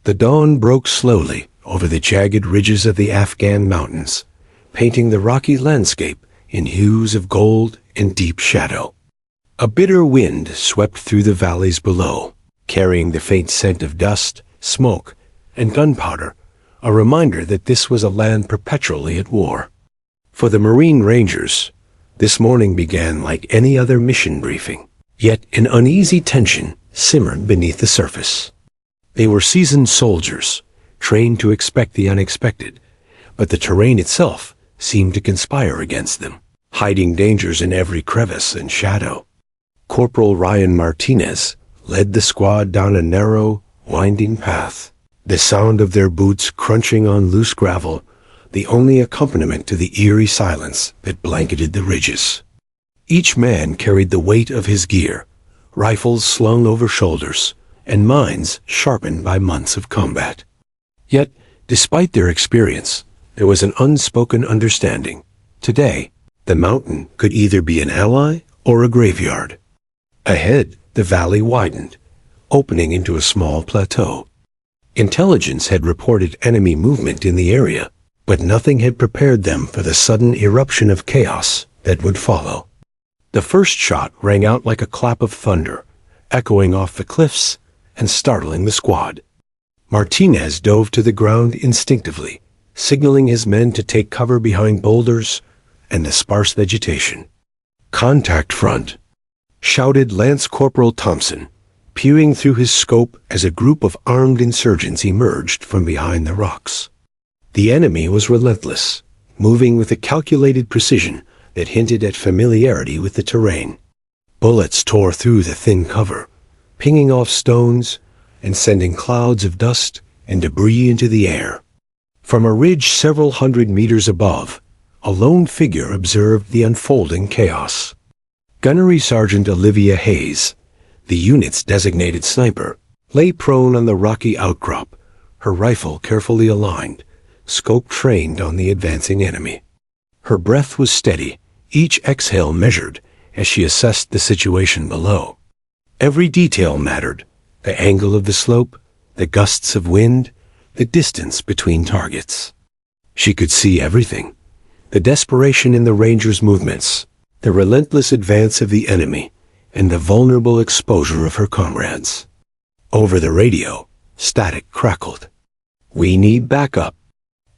The dawn broke slowly over the jagged ridges of the Afghan mountains, painting the rocky landscape in hues of gold and deep shadow. A bitter wind swept through the valleys below, carrying the faint scent of dust, smoke, and gunpowder, a reminder that this was a land perpetually at war. For the Marine Rangers, this morning began like any other mission briefing, yet an uneasy tension simmered beneath the surface. They were seasoned soldiers, trained to expect the unexpected, but the terrain itself seemed to conspire against them, hiding dangers in every crevice and shadow. Corporal Ryan Martinez led the squad down a narrow, winding path, the sound of their boots crunching on loose gravel, the only accompaniment to the eerie silence that blanketed the ridges. Each man carried the weight of his gear, rifles slung over shoulders, and minds sharpened by months of combat. Yet, despite their experience, there was an unspoken understanding. Today, the mountain could either be an ally or a graveyard. Ahead, the valley widened, opening into a small plateau. Intelligence had reported enemy movement in the area, but nothing had prepared them for the sudden eruption of chaos that would follow. The first shot rang out like a clap of thunder, echoing off the cliffs and startling the squad. Martinez dove to the ground instinctively, signaling his men to take cover behind boulders and the sparse vegetation. "Contact front," shouted Lance Corporal Thompson, peering through his scope as a group of armed insurgents emerged from behind the rocks. The enemy was relentless, moving with a calculated precision that hinted at familiarity with the terrain. Bullets tore through the thin cover, pinging off stones and sending clouds of dust and debris into the air. From a ridge several hundred meters above, a lone figure observed the unfolding chaos. Gunnery Sergeant Olivia Hayes, the unit's designated sniper, lay prone on the rocky outcrop, her rifle carefully aligned, scope trained on the advancing enemy. Her breath was steady, each exhale measured as she assessed the situation below. Every detail mattered: the angle of the slope, the gusts of wind, the distance between targets. She could see everything: the desperation in the Rangers' movements, the relentless advance of the enemy, and the vulnerable exposure of her comrades. Over the radio, static crackled. "We need backup."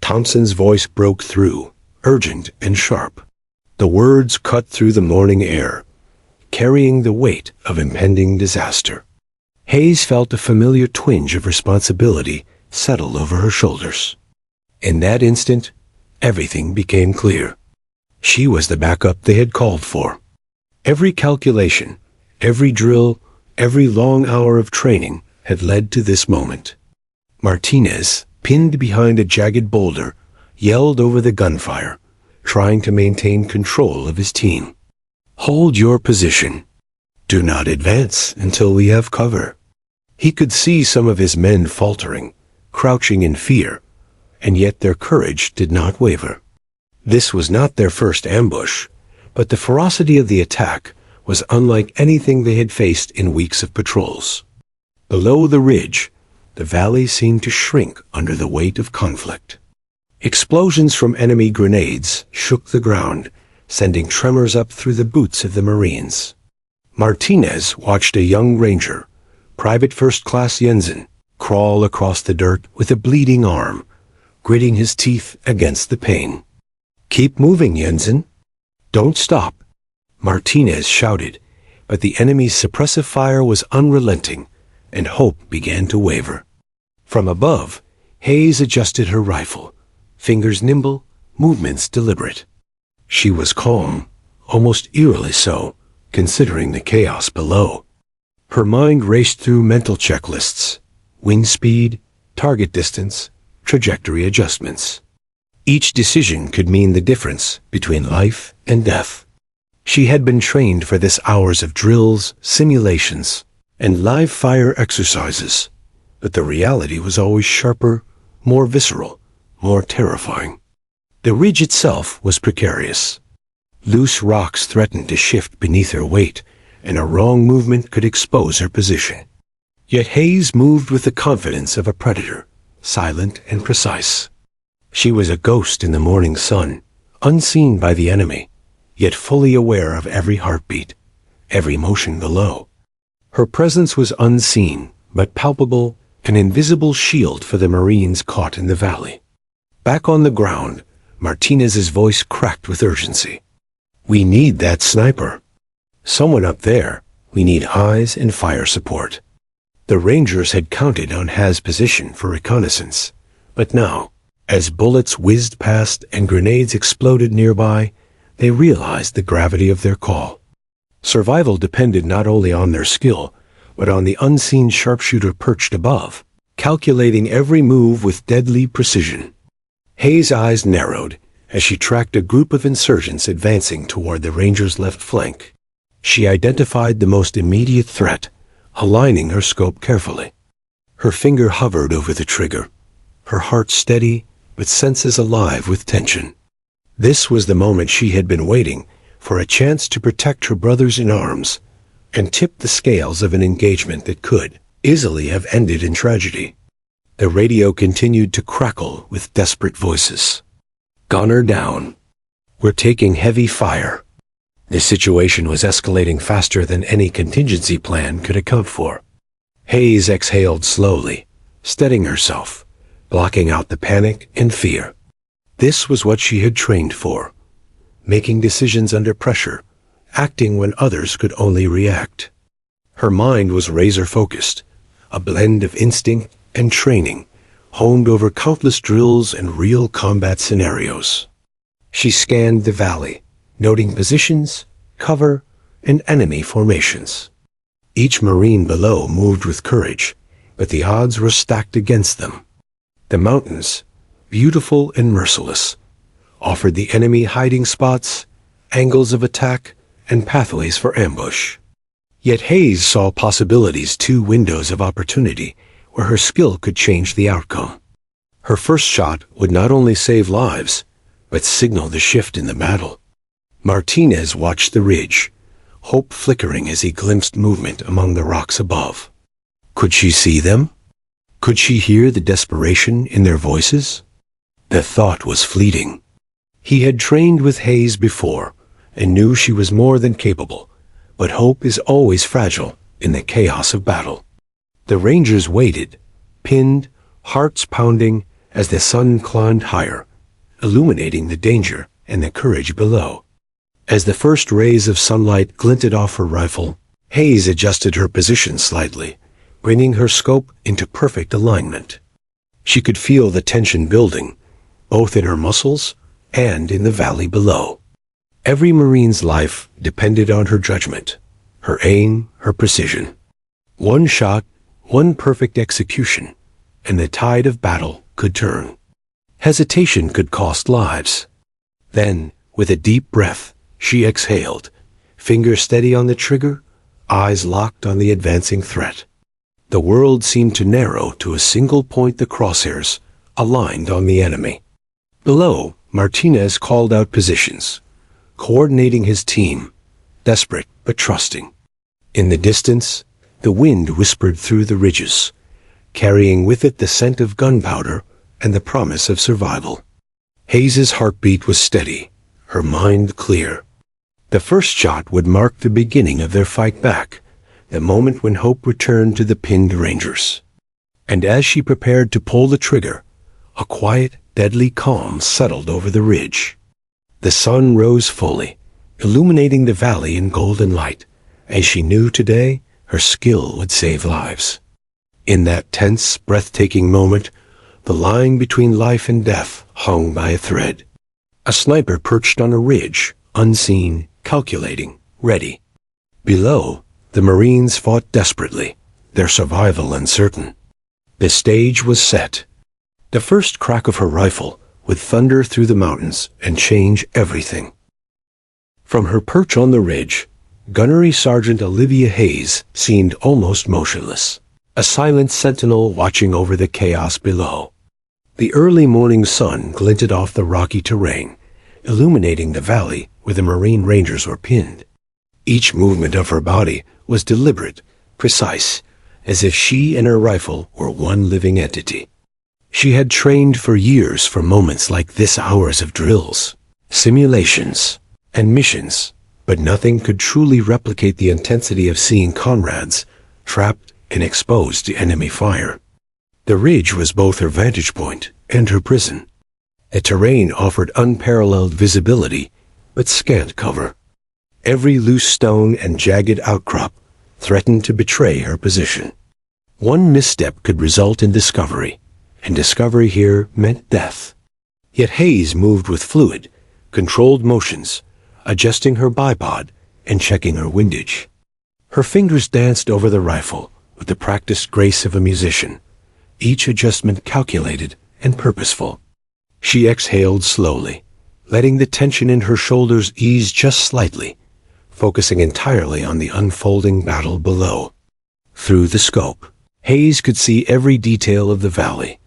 Thompson's voice broke through, urgent and sharp. The words cut through the morning air, carrying the weight of impending disaster. Hayes felt a familiar twinge of responsibility settle over her shoulders. In that instant, everything became clear. She was the backup they had called for. Every calculation, every drill, every long hour of training had led to this moment. Martinez, pinned behind a jagged boulder, yelled over the gunfire, trying to maintain control of his team. "Hold your position. Do not advance until we have cover." He could see some of his men faltering, crouching in fear, and yet their courage did not waver. This was not their first ambush, but the ferocity of the attack was unlike anything they had faced in weeks of patrols. Below the ridge, the valley seemed to shrink under the weight of conflict. Explosions from enemy grenades shook the ground, sending tremors up through the boots of the Marines. Martinez watched a young ranger, Private First Class Jensen, crawl across the dirt with a bleeding arm, gritting his teeth against the pain. "Keep moving, Jensen. Don't stop," Martinez shouted, but the enemy's suppressive fire was unrelenting, and hope began to waver. From above, Hayes adjusted her rifle, fingers nimble, movements deliberate. She was calm, almost eerily so, considering the chaos below. Her mind raced through mental checklists: wind speed, target distance, trajectory adjustments. Each decision could mean the difference between life and death. She had been trained for this: hours of drills, simulations, and live fire exercises, but the reality was always sharper, more visceral, more terrifying. The ridge itself was precarious. Loose rocks threatened to shift beneath her weight, and a wrong movement could expose her position. Yet Hayes moved with the confidence of a predator, silent and precise. She was a ghost in the morning sun, unseen by the enemy, yet fully aware of every heartbeat, every motion below. Her presence was unseen, but palpable, an invisible shield for the Marines caught in the valley. Back on the ground, Martinez's voice cracked with urgency. "We need that sniper. Someone up there. We need eyes and fire support." The Rangers had counted on Haz's position for reconnaissance, but now, as bullets whizzed past and grenades exploded nearby, they realized the gravity of their call. Survival depended not only on their skill, but on the unseen sharpshooter perched above, calculating every move with deadly precision. Hayes' eyes narrowed as she tracked a group of insurgents advancing toward the Rangers' left flank. She identified the most immediate threat, aligning her scope carefully. Her finger hovered over the trigger, her heart steady but senses alive with tension. This was the moment she had been waiting for, a chance to protect her brothers in arms and tip the scales of an engagement that could easily have ended in tragedy. The radio continued to crackle with desperate voices. "Gunner down. We're taking heavy fire." The situation was escalating faster than any contingency plan could account for. Hayes exhaled slowly, steadying herself, blocking out the panic and fear. This was what she had trained for, making decisions under pressure, acting when others could only react. Her mind was razor-focused, a blend of instinct and training, honed over countless drills and real combat scenarios. She scanned the valley, noting positions, cover, and enemy formations. Each Marine below moved with courage, but the odds were stacked against them. The mountains, beautiful and merciless, offered the enemy hiding spots, angles of attack, and pathways for ambush. Yet Hayes saw possibilities, two windows of opportunity, where her skill could change the outcome. Her first shot would not only save lives, but signal the shift in the battle. Martinez watched the ridge, hope flickering as he glimpsed movement among the rocks above. Could she see them? Could she hear the desperation in their voices? The thought was fleeting. He had trained with Hayes before, and knew she was more than capable, but hope is always fragile in the chaos of battle. The Rangers waited, pinned, hearts pounding, as the sun climbed higher, illuminating the danger and the courage below. As the first rays of sunlight glinted off her rifle, Hayes adjusted her position slightly, bringing her scope into perfect alignment. She could feel the tension building, both in her muscles and in the valley below. Every Marine's life depended on her judgment, her aim, her precision. One shot, one perfect execution, and the tide of battle could turn. Hesitation could cost lives. Then, with a deep breath, she exhaled, fingers steady on the trigger, eyes locked on the advancing threat. The world seemed to narrow to a single point, the crosshairs, aligned on the enemy. Below, Martinez called out positions, coordinating his team, desperate but trusting. In the distance, the wind whispered through the ridges, carrying with it the scent of gunpowder and the promise of survival. Hayes's heartbeat was steady, her mind clear. The first shot would mark the beginning of their fight back, the moment when hope returned to the pinned Rangers. And as she prepared to pull the trigger, a quiet, deadly calm settled over the ridge. The sun rose fully, illuminating the valley in golden light, as she knew today her skill would save lives. In that tense, breathtaking moment, the line between life and death hung by a thread. A sniper perched on a ridge, unseen, calculating, ready. Below, the Marines fought desperately, their survival uncertain. The stage was set. The first crack of her rifle would thunder through the mountains and change everything. From her perch on the ridge, Gunnery Sergeant Olivia Hayes seemed almost motionless, a silent sentinel watching over the chaos below. The early morning sun glinted off the rocky terrain, illuminating the valley where the Marine Rangers were pinned. Each movement of her body was deliberate, precise, as if she and her rifle were one living entity. She had trained for years for moments like this, hours of drills, simulations, and missions, but nothing could truly replicate the intensity of seeing comrades trapped and exposed to enemy fire. The ridge was both her vantage point and her prison. A terrain offered unparalleled visibility, but scant cover. Every loose stone and jagged outcrop threatened to betray her position. One misstep could result in discovery, and discovery here meant death. Yet Hayes moved with fluid, controlled motions, adjusting her bipod and checking her windage. Her fingers danced over the rifle with the practiced grace of a musician, each adjustment calculated and purposeful. She exhaled slowly, letting the tension in her shoulders ease just slightly, focusing entirely on the unfolding battle below. Through the scope, Hayes could see every detail of the valley,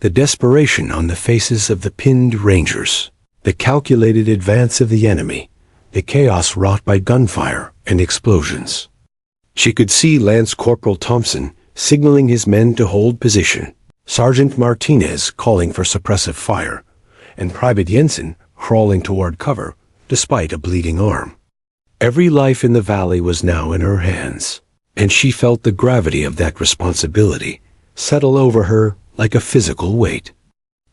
the desperation on the faces of the pinned rangers, the calculated advance of the enemy, the chaos wrought by gunfire and explosions. She could see Lance Corporal Thompson signaling his men to hold position, Sergeant Martinez calling for suppressive fire, and Private Jensen crawling toward cover despite a bleeding arm. Every life in the valley was now in her hands, and she felt the gravity of that responsibility settle over her like a physical weight.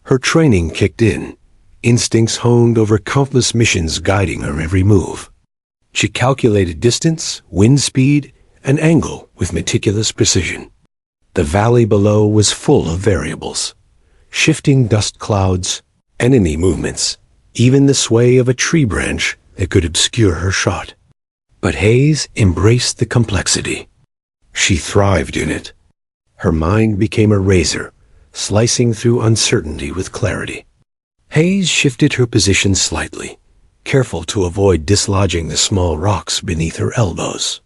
Her training kicked in, instincts honed over countless missions guiding her every move. She calculated distance, wind speed, and angle with meticulous precision. The valley below was full of variables, shifting dust clouds, enemy movements, even the sway of a tree branch that could obscure her shot. But Hayes embraced the complexity. She thrived in it. Her mind became a razor, slicing through uncertainty with clarity. Hayes shifted her position slightly, careful to avoid dislodging the small rocks beneath her elbows.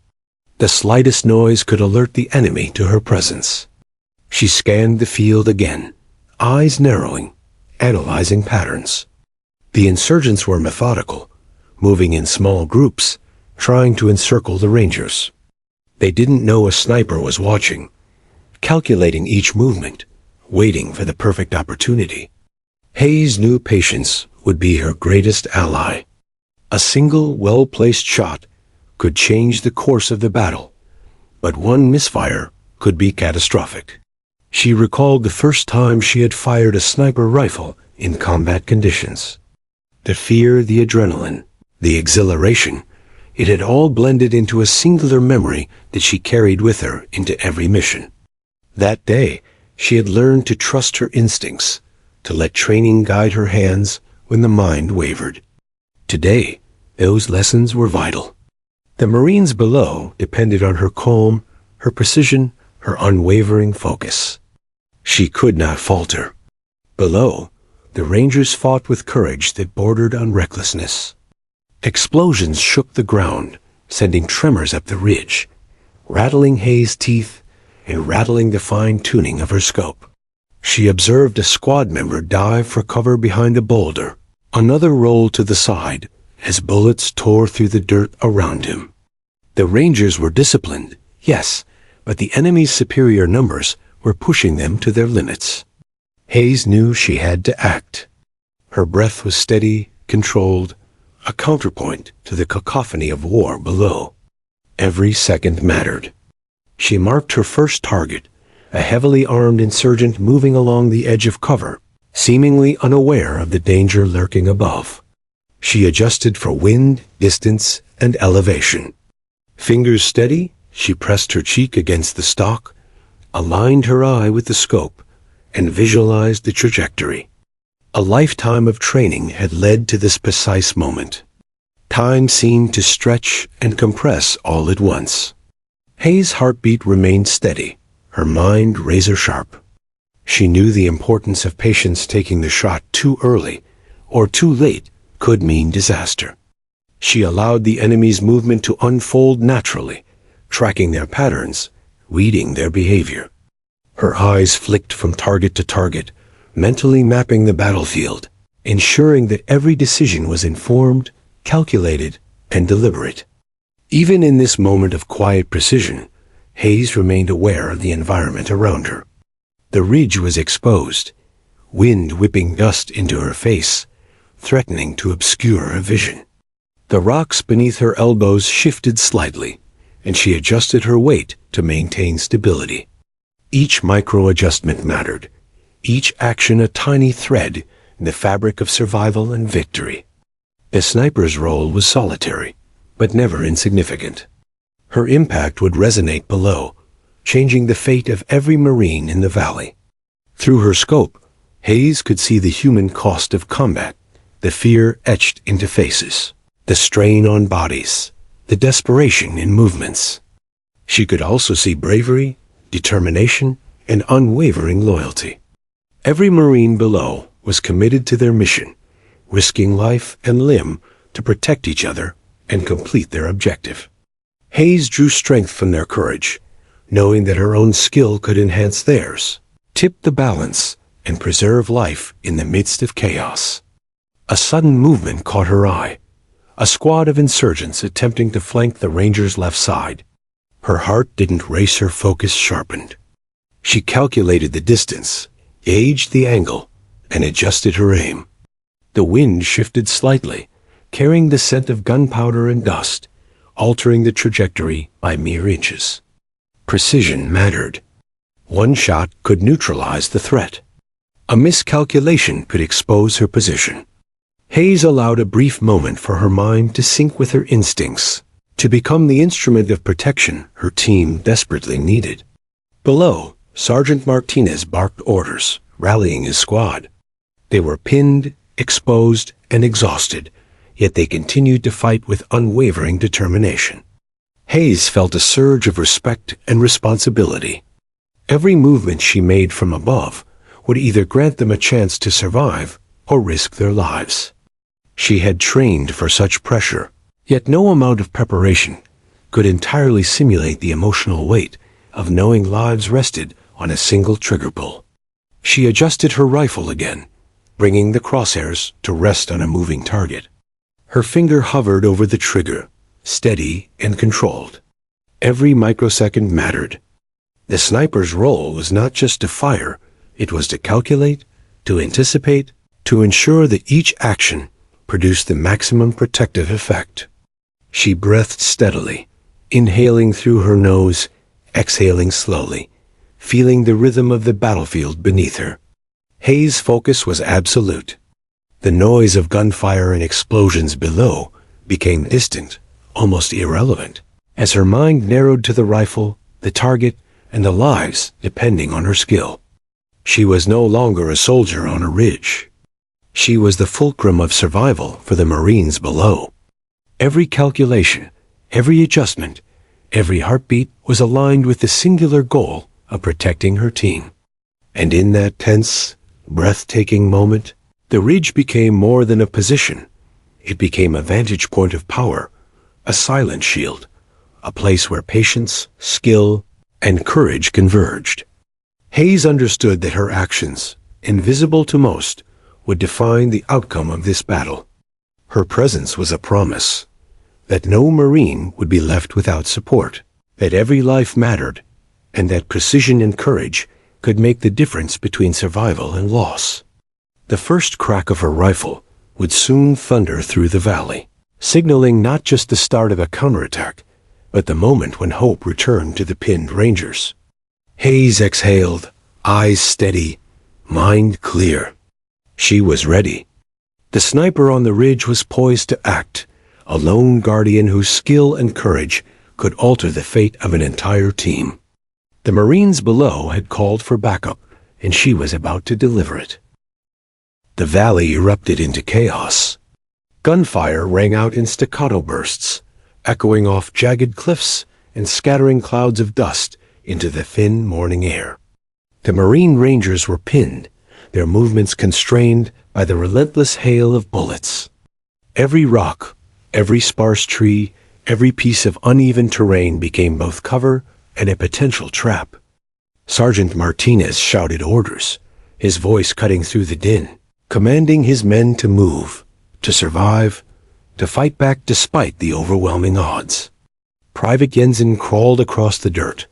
The slightest noise could alert the enemy to her presence. She scanned the field again, eyes narrowing, analyzing patterns. The insurgents were methodical, moving in small groups, trying to encircle the Rangers. They didn't know a sniper was watching, calculating each movement, waiting for the perfect opportunity. Hayes knew patience would be her greatest ally. A single, well-placed shot could change the course of the battle, but one misfire could be catastrophic. She recalled the first time she had fired a sniper rifle in combat conditions. The fear, the adrenaline, the exhilaration, it had all blended into a singular memory that she carried with her into every mission. That day, she had learned to trust her instincts, to let training guide her hands when the mind wavered. Today, those lessons were vital. The Marines below depended on her calm, her precision, her unwavering focus. She could not falter. Below, the Rangers fought with courage that bordered on recklessness. Explosions shook the ground, sending tremors up the ridge, rattling Hayes' teeth and rattling the fine-tuning of her scope. She observed a squad member dive for cover behind a boulder. Another rolled to the side as bullets tore through the dirt around him. The Rangers were disciplined, yes, but the enemy's superior numbers were pushing them to their limits. Hayes knew she had to act. Her breath was steady, controlled, a counterpoint to the cacophony of war below. Every second mattered. She marked her first target, a heavily armed insurgent moving along the edge of cover, seemingly unaware of the danger lurking above. She adjusted for wind, distance, and elevation. Fingers steady, she pressed her cheek against the stock, aligned her eye with the scope, and visualized the trajectory. A lifetime of training had led to this precise moment. Time seemed to stretch and compress all at once. Hayes' heartbeat remained steady, her mind razor-sharp. She knew the importance of patience. Taking the shot too early or too late could mean disaster. She allowed the enemy's movement to unfold naturally, tracking their patterns, reading their behavior. Her eyes flicked from target to target, mentally mapping the battlefield, ensuring that every decision was informed, calculated, and deliberate. Even in this moment of quiet precision, Hayes remained aware of the environment around her. The ridge was exposed, wind whipping dust into her face, threatening to obscure her vision. The rocks beneath her elbows shifted slightly, and she adjusted her weight to maintain stability. Each micro-adjustment mattered, each action a tiny thread in the fabric of survival and victory. The sniper's role was solitary, but never insignificant. Her impact would resonate below, changing the fate of every Marine in the valley. Through her scope, Hayes could see the human cost of combat, the fear etched into faces, the strain on bodies, the desperation in movements. She could also see bravery, determination, and unwavering loyalty. Every Marine below was committed to their mission, risking life and limb to protect each other and complete their objective. Hayes drew strength from their courage, knowing that her own skill could enhance theirs, tip the balance, and preserve life in the midst of chaos. A sudden movement caught her eye, a squad of insurgents attempting to flank the Rangers' left side. Her heart didn't race, her focus sharpened. She calculated the distance, gauged the angle, and adjusted her aim. The wind shifted slightly, carrying the scent of gunpowder and dust, altering the trajectory by mere inches. Precision mattered. One shot could neutralize the threat. A miscalculation could expose her position. Hayes allowed a brief moment for her mind to sync with her instincts, to become the instrument of protection her team desperately needed. Below, Sergeant Martinez barked orders, rallying his squad. They were pinned, exposed, and exhausted, yet they continued to fight with unwavering determination. Hayes felt a surge of respect and responsibility. Every movement she made from above would either grant them a chance to survive or risk their lives. She had trained for such pressure, yet no amount of preparation could entirely simulate the emotional weight of knowing lives rested on a single trigger pull. She adjusted her rifle again, bringing the crosshairs to rest on a moving target. Her finger hovered over the trigger, steady and controlled. Every microsecond mattered. The sniper's role was not just to fire, it was to calculate, to anticipate, to ensure that each action produced the maximum protective effect. She breathed steadily, inhaling through her nose, exhaling slowly, feeling the rhythm of the battlefield beneath her. Hayes' focus was absolute. The noise of gunfire and explosions below became distant, almost irrelevant, as her mind narrowed to the rifle, the target, and the lives depending on her skill. She was no longer a soldier on a ridge. She was the fulcrum of survival for the Marines below. Every calculation, every adjustment, every heartbeat was aligned with the singular goal of protecting her team. And in that tense, breathtaking moment, the ridge became more than a position. It became a vantage point of power, a silent shield, a place where patience, skill, and courage converged. Hayes understood that her actions, invisible to most, would define the outcome of this battle. Her presence was a promise that no Marine would be left without support, that every life mattered, and that precision and courage could make the difference between survival and loss. The first crack of her rifle would soon thunder through the valley, signaling not just the start of a counterattack, but the moment when hope returned to the pinned Rangers. Hayes exhaled, eyes steady, mind clear. She was ready. The sniper on the ridge was poised to act, a lone guardian whose skill and courage could alter the fate of an entire team. The Marines below had called for backup, and she was about to deliver it. The valley erupted into chaos. Gunfire rang out in staccato bursts, echoing off jagged cliffs and scattering clouds of dust into the thin morning air. The Marine Rangers were pinned, their movements constrained by the relentless hail of bullets. Every rock, every sparse tree, every piece of uneven terrain became both cover and a potential trap. Sergeant Martinez shouted orders, his voice cutting through the din, commanding his men to move, to survive, to fight back despite the overwhelming odds. Private Jensen crawled across the dirt,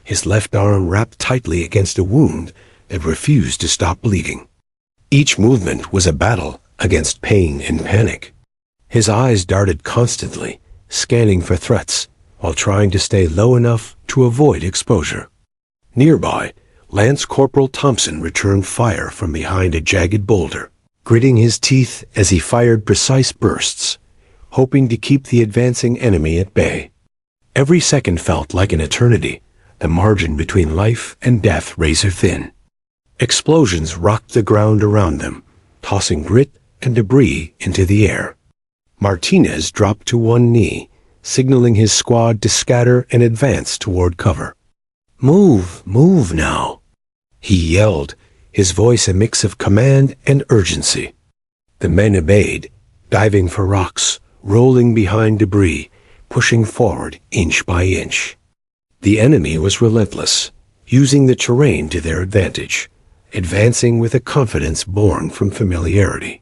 his left arm wrapped tightly against a wound that refused to stop bleeding. Each movement was a battle against pain and panic. His eyes darted constantly, scanning for threats, while trying to stay low enough to avoid exposure. Nearby, Lance Corporal Thompson returned fire from behind a jagged boulder, gritting his teeth as he fired precise bursts, hoping to keep the advancing enemy at bay. Every second felt like an eternity, the margin between life and death razor thin. Explosions rocked the ground around them, tossing grit and debris into the air. Martinez dropped to one knee, signaling his squad to scatter and advance toward cover. "Move, move now," he yelled, his voice a mix of command and urgency. The men obeyed, diving for rocks, rolling behind debris, pushing forward inch by inch. The enemy was relentless, using the terrain to their advantage, advancing with a confidence born from familiarity.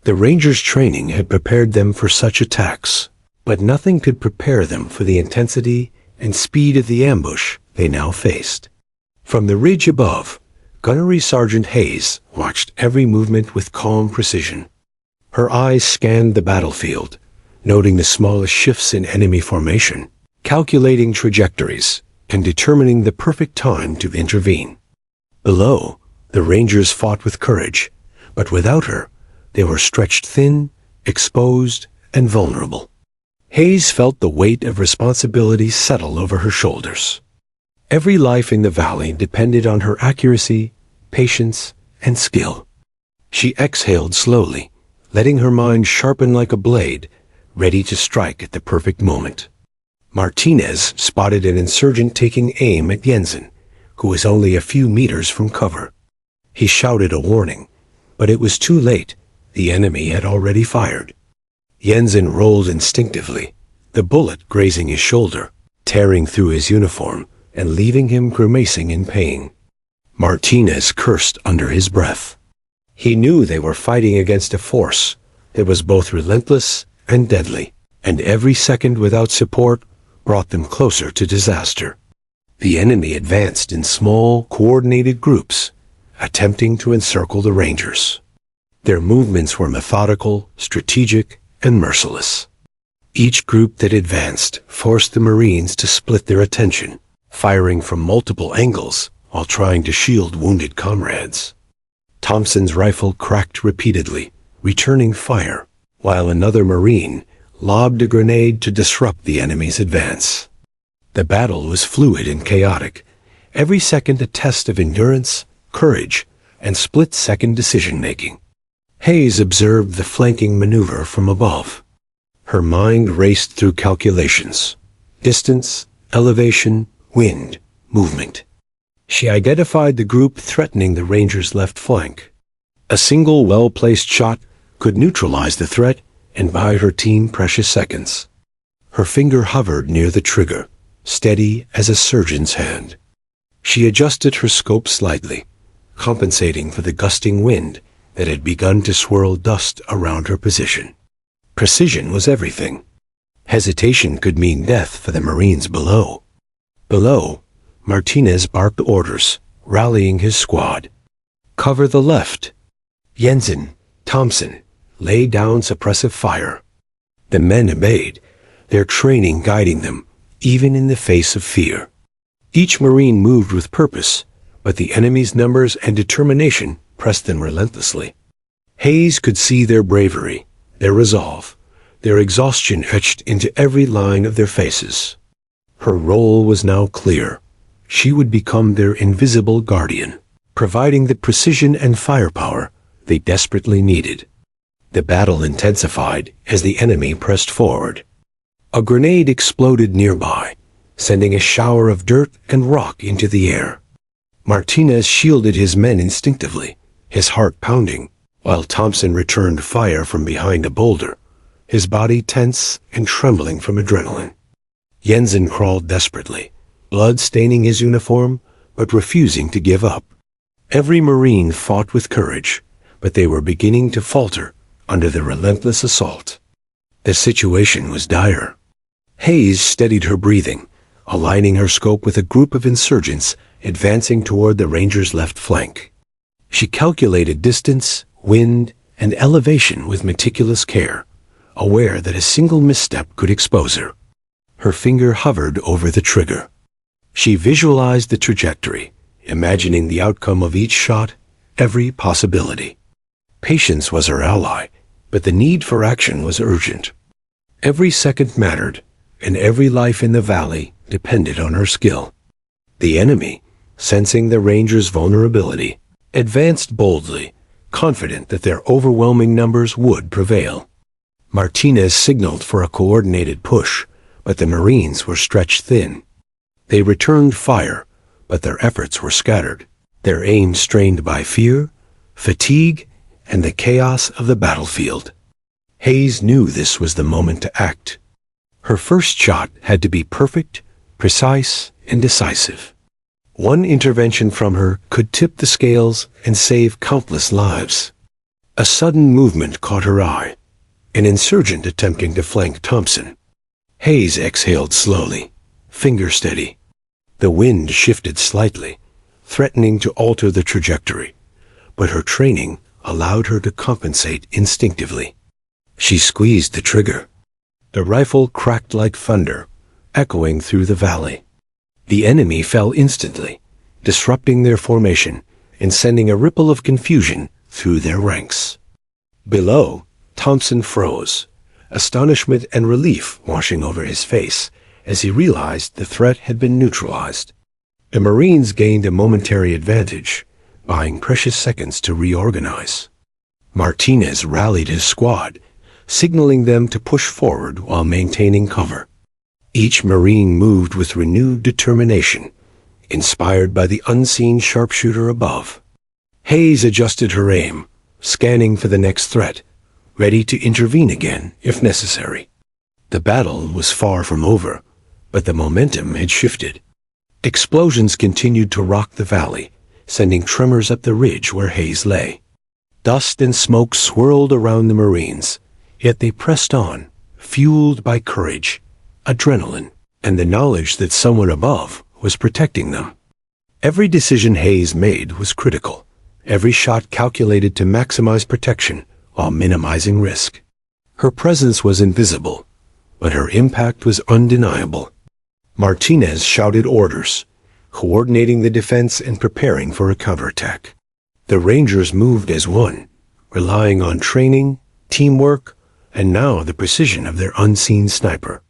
The Rangers' training had prepared them for such attacks, but nothing could prepare them for the intensity and speed of the ambush they now faced. From the ridge above, Gunnery Sergeant Hayes watched every movement with calm precision. Her eyes scanned the battlefield, noting the smallest shifts in enemy formation, calculating trajectories, and determining the perfect time to intervene. Below, the Rangers fought with courage, but without her, they were stretched thin, exposed, and vulnerable. Hayes felt the weight of responsibility settle over her shoulders. Every life in the valley depended on her accuracy, patience, and skill. She exhaled slowly, letting her mind sharpen like a blade, ready to strike at the perfect moment. Martinez spotted an insurgent taking aim at Jensen, who was only a few meters from cover. He shouted a warning, but it was too late. The enemy had already fired. Jensen rolled instinctively, the bullet grazing his shoulder, tearing through his uniform and leaving him grimacing in pain. Martinez cursed under his breath. He knew they were fighting against a force that was both relentless and deadly, and every second without support brought them closer to disaster. The enemy advanced in small, coordinated groups, attempting to encircle the Rangers. Their movements were methodical, strategic, and merciless. Each group that advanced forced the Marines to split their attention, firing from multiple angles while trying to shield wounded comrades. Thompson's rifle cracked repeatedly, returning fire, while another Marine lobbed a grenade to disrupt the enemy's advance. The battle was fluid and chaotic, every second a test of endurance, courage, and split-second decision-making. Hayes observed the flanking maneuver from above. Her mind raced through calculations: distance, elevation, wind, movement. She identified the group threatening the Rangers' left flank. A single well-placed shot could neutralize the threat and buy her team precious seconds. Her finger hovered near the trigger, steady as a surgeon's hand. She adjusted her scope slightly, compensating for the gusting wind that had begun to swirl dust around her position. Precision was everything. Hesitation could mean death for the Marines below. Below, Martinez barked orders, rallying his squad. "Cover the left." Jensen, Thompson, lay down suppressive fire. The men obeyed, their training guiding them, even in the face of fear. Each Marine moved with purpose, but the enemy's numbers and determination pressed them relentlessly. Hayes could see their bravery, their resolve, their exhaustion etched into every line of their faces. Her role was now clear. She would become their invisible guardian, providing the precision and firepower they desperately needed. The battle intensified as the enemy pressed forward. A grenade exploded nearby, sending a shower of dirt and rock into the air. Martinez shielded his men instinctively, his heart pounding, while Thompson returned fire from behind a boulder, his body tense and trembling from adrenaline. Jensen crawled desperately, blood staining his uniform, but refusing to give up. Every Marine fought with courage, but they were beginning to falter under the relentless assault. The situation was dire. Hayes steadied her breathing, aligning her scope with a group of insurgents advancing toward the Rangers' left flank. She calculated distance, wind, and elevation with meticulous care, aware that a single misstep could expose her. Her finger hovered over the trigger. She visualized the trajectory, imagining the outcome of each shot, every possibility. Patience was her ally, but the need for action was urgent. Every second mattered, and every life in the valley depended on her skill. The enemy, sensing the Rangers' vulnerability, advanced boldly, confident that their overwhelming numbers would prevail. Martinez signaled for a coordinated push, but the Marines were stretched thin. They returned fire, but their efforts were scattered, their aim strained by fear, fatigue, and the chaos of the battlefield. Hayes knew this was the moment to act. Her first shot had to be perfect, precise, and decisive. One intervention from her could tip the scales and save countless lives. A sudden movement caught her eye, an insurgent attempting to flank Thompson. Hayes exhaled slowly, finger steady. The wind shifted slightly, threatening to alter the trajectory, but her training allowed her to compensate instinctively. She squeezed the trigger. The rifle cracked like thunder, echoing through the valley. The enemy fell instantly, disrupting their formation and sending a ripple of confusion through their ranks. Below, Thompson froze, astonishment and relief washing over his face as he realized the threat had been neutralized. The Marines gained a momentary advantage, buying precious seconds to reorganize. Martinez rallied his squad, signaling them to push forward while maintaining cover. Each Marine moved with renewed determination, inspired by the unseen sharpshooter above. Hayes adjusted her aim, scanning for the next threat, ready to intervene again if necessary. The battle was far from over, but the momentum had shifted. Explosions continued to rock the valley, sending tremors up the ridge where Hayes lay. Dust and smoke swirled around the Marines, yet they pressed on, fueled by courage, adrenaline, and the knowledge that someone above was protecting them. Every decision Hayes made was critical, every shot calculated to maximize protection while minimizing risk. Her presence was invisible, but her impact was undeniable. Martinez shouted orders, coordinating the defense and preparing for a counterattack. The Rangers moved as one, relying on training, teamwork, and now the precision of their unseen sniper.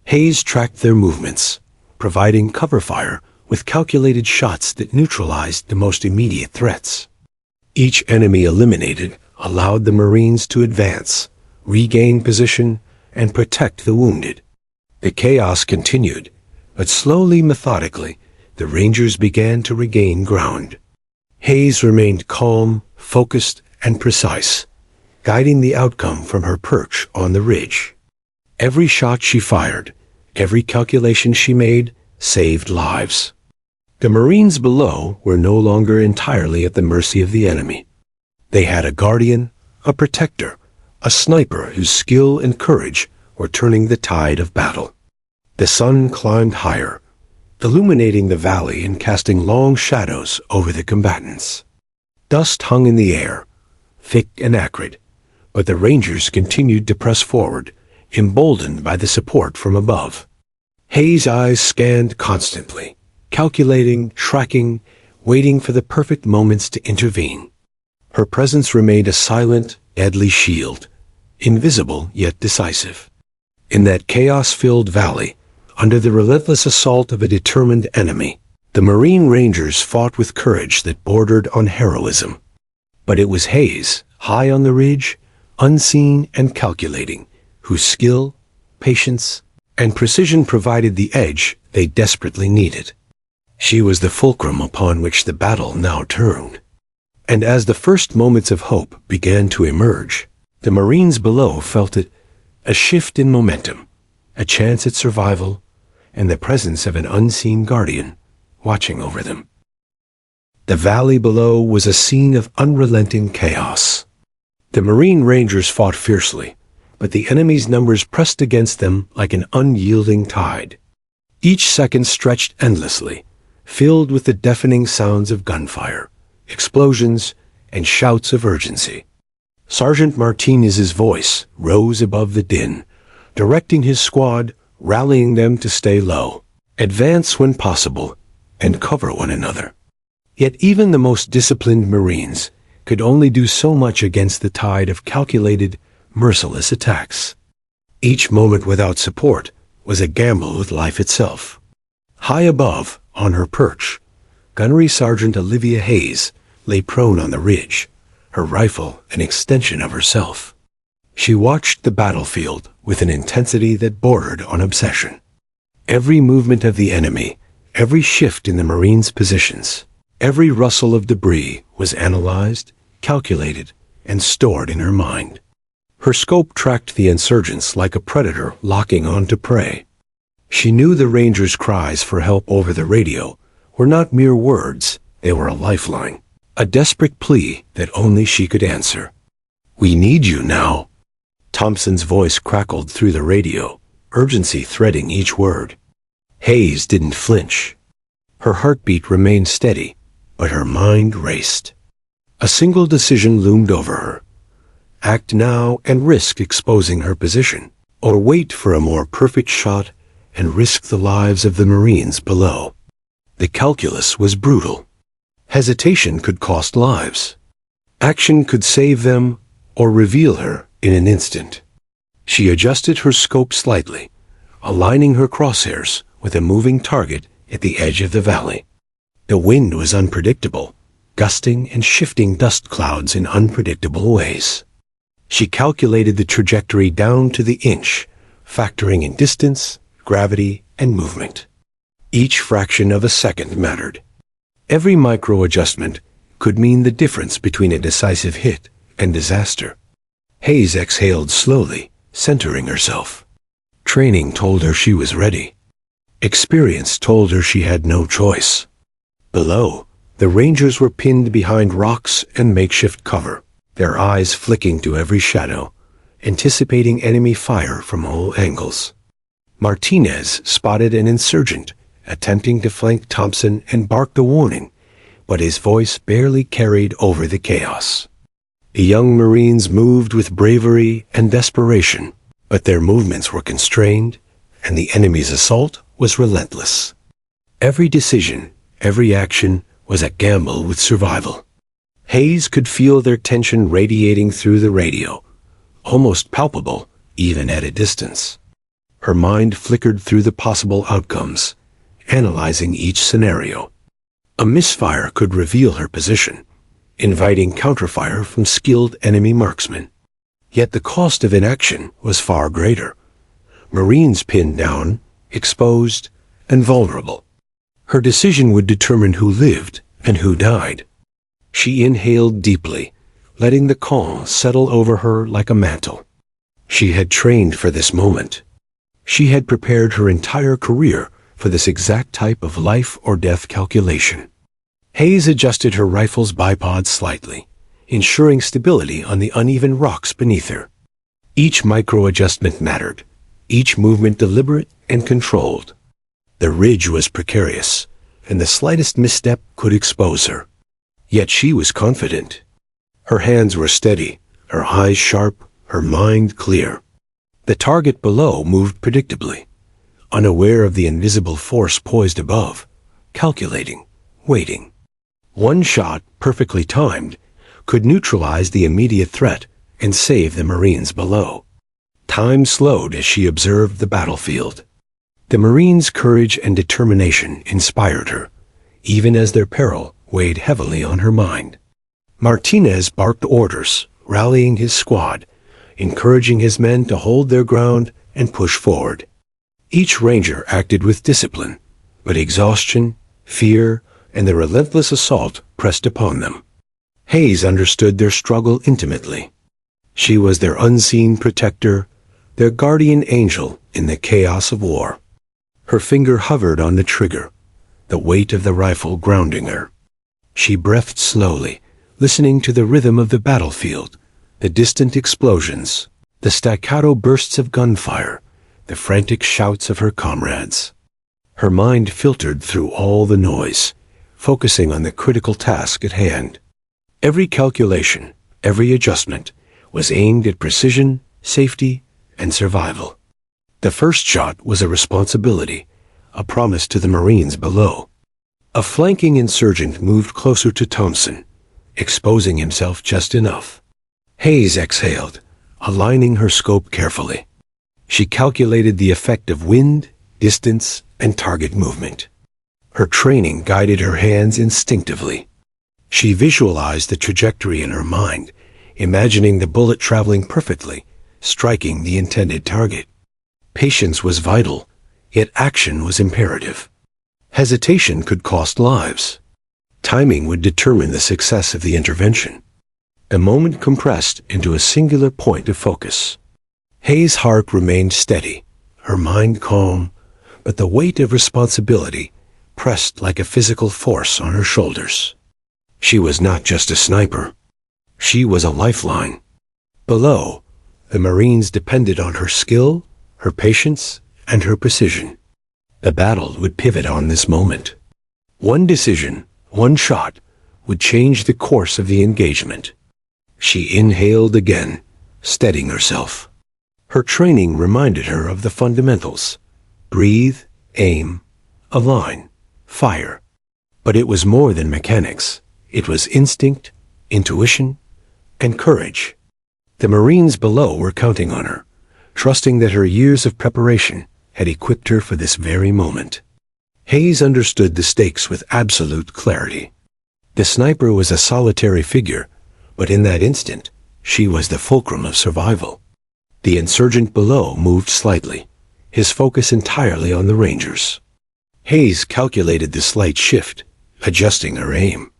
Hayes tracked their movements, providing cover fire with calculated shots that neutralized the most immediate threats. Each enemy eliminated allowed the Marines to advance, regain position, and protect the wounded. The chaos continued, but slowly, methodically, the Rangers began to regain ground. Hayes remained calm, focused, and precise, guiding the outcome from her perch on the ridge. Every shot she fired, every calculation she made, saved lives. The Marines below were no longer entirely at the mercy of the enemy. They had a guardian, a protector, a sniper whose skill and courage were turning the tide of battle. The sun climbed higher, illuminating the valley and casting long shadows over the combatants. Dust hung in the air, thick and acrid, but the Rangers continued to press forward, emboldened by the support from above. Hayes' eyes scanned constantly, calculating, tracking, waiting for the perfect moments to intervene. Her presence remained a silent, deadly shield, invisible yet decisive. In that chaos-filled valley, under the relentless assault of a determined enemy, the Marine Rangers fought with courage that bordered on heroism. But it was Hayes, high on the ridge, unseen and calculating, whose skill, patience, and precision provided the edge they desperately needed. She was the fulcrum upon which the battle now turned. And as the first moments of hope began to emerge, the Marines below felt it, a shift in momentum, a chance at survival, and the presence of an unseen guardian watching over them. The valley below was a scene of unrelenting chaos. The Marine Rangers fought fiercely, but the enemy's numbers pressed against them like an unyielding tide. Each second stretched endlessly, filled with the deafening sounds of gunfire, explosions, and shouts of urgency. Sergeant Martinez's voice rose above the din, directing his squad, rallying them to stay low, advance when possible, and cover one another. Yet even the most disciplined Marines could only do so much against the tide of calculated, merciless attacks. Each moment without support was a gamble with life itself. High above, on her perch, Gunnery Sergeant Olivia Hayes lay prone on the ridge, her rifle an extension of herself. She watched the battlefield with an intensity that bordered on obsession. Every movement of the enemy, every shift in the Marines' positions, every rustle of debris was analyzed, calculated, and stored in her mind. Her scope tracked the insurgents like a predator locking on to prey. She knew the Rangers' cries for help over the radio were not mere words, they were a lifeline, a desperate plea that only she could answer. "We need you now." Thompson's voice crackled through the radio, urgency threading each word. Hayes didn't flinch. Her heartbeat remained steady, but her mind raced. A single decision loomed over her. Act now and risk exposing her position, or wait for a more perfect shot and risk the lives of the Marines below. The calculus was brutal. Hesitation could cost lives. Action could save them or reveal her in an instant. She adjusted her scope slightly, aligning her crosshairs with a moving target at the edge of the valley. The wind was unpredictable, gusting and shifting dust clouds in unpredictable ways. She calculated the trajectory down to the inch, factoring in distance, gravity, and movement. Each fraction of a second mattered. Every micro-adjustment could mean the difference between a decisive hit and disaster. Hayes exhaled slowly, centering herself. Training told her she was ready. Experience told her she had no choice. Below, the Rangers were pinned behind rocks and makeshift cover, their eyes flicking to every shadow, anticipating enemy fire from all angles. Martinez spotted an insurgent attempting to flank Thompson and barked a warning, but his voice barely carried over the chaos. The young Marines moved with bravery and desperation, but their movements were constrained, and the enemy's assault was relentless. Every decision, every action was a gamble with survival. Hayes could feel their tension radiating through the radio, almost palpable even at a distance. Her mind flickered through the possible outcomes, analyzing each scenario. A misfire could reveal her position, inviting counterfire from skilled enemy marksmen. Yet the cost of inaction was far greater. Marines pinned down, exposed, and vulnerable. Her decision would determine who lived and who died. She inhaled deeply, letting the calm settle over her like a mantle. She had trained for this moment. She had prepared her entire career for this exact type of life or death calculation. Hayes adjusted her rifle's bipod slightly, ensuring stability on the uneven rocks beneath her. Each micro-adjustment mattered, each movement deliberate and controlled. The ridge was precarious, and the slightest misstep could expose her. Yet she was confident. Her hands were steady, her eyes sharp, her mind clear. The target below moved predictably, unaware of the invisible force poised above, calculating, waiting. One shot, perfectly timed, could neutralize the immediate threat and save the Marines below. Time slowed as she observed the battlefield. The Marines' courage and determination inspired her, even as their peril weighed heavily on her mind. Martinez barked orders, rallying his squad, encouraging his men to hold their ground and push forward. Each Ranger acted with discipline, but exhaustion, fear, and the relentless assault pressed upon them. Hayes understood their struggle intimately. She was their unseen protector, their guardian angel in the chaos of war. Her finger hovered on the trigger, the weight of the rifle grounding her. She breathed slowly, listening to the rhythm of the battlefield, the distant explosions, the staccato bursts of gunfire, the frantic shouts of her comrades. Her mind filtered through all the noise, focusing on the critical task at hand. Every calculation, every adjustment, was aimed at precision, safety, and survival. The first shot was a responsibility, a promise to the Marines below. A flanking insurgent moved closer to Thompson, exposing himself just enough. Hayes exhaled, aligning her scope carefully. She calculated the effect of wind, distance, and target movement. Her training guided her hands instinctively. She visualized the trajectory in her mind, imagining the bullet traveling perfectly, striking the intended target. Patience was vital, yet action was imperative. Hesitation could cost lives. Timing would determine the success of the intervention. The moment compressed into a singular point of focus. Hayes' heart remained steady, her mind calm, but the weight of responsibility pressed like a physical force on her shoulders. She was not just a sniper. She was a lifeline. Below, the Marines depended on her skill, her patience, and her precision. The battle would pivot on this moment. One decision, one shot, would change the course of the engagement. She inhaled again, steadying herself. Her training reminded her of the fundamentals. Breathe, aim, align, fire. But it was more than mechanics. It was instinct, intuition, and courage. The Marines below were counting on her, trusting that her years of preparation had equipped her for this very moment. Hayes understood the stakes with absolute clarity. The sniper was a solitary figure, but in that instant, she was the fulcrum of survival. The insurgent below moved slightly, his focus entirely on the Rangers. Hayes calculated the slight shift, adjusting her aim.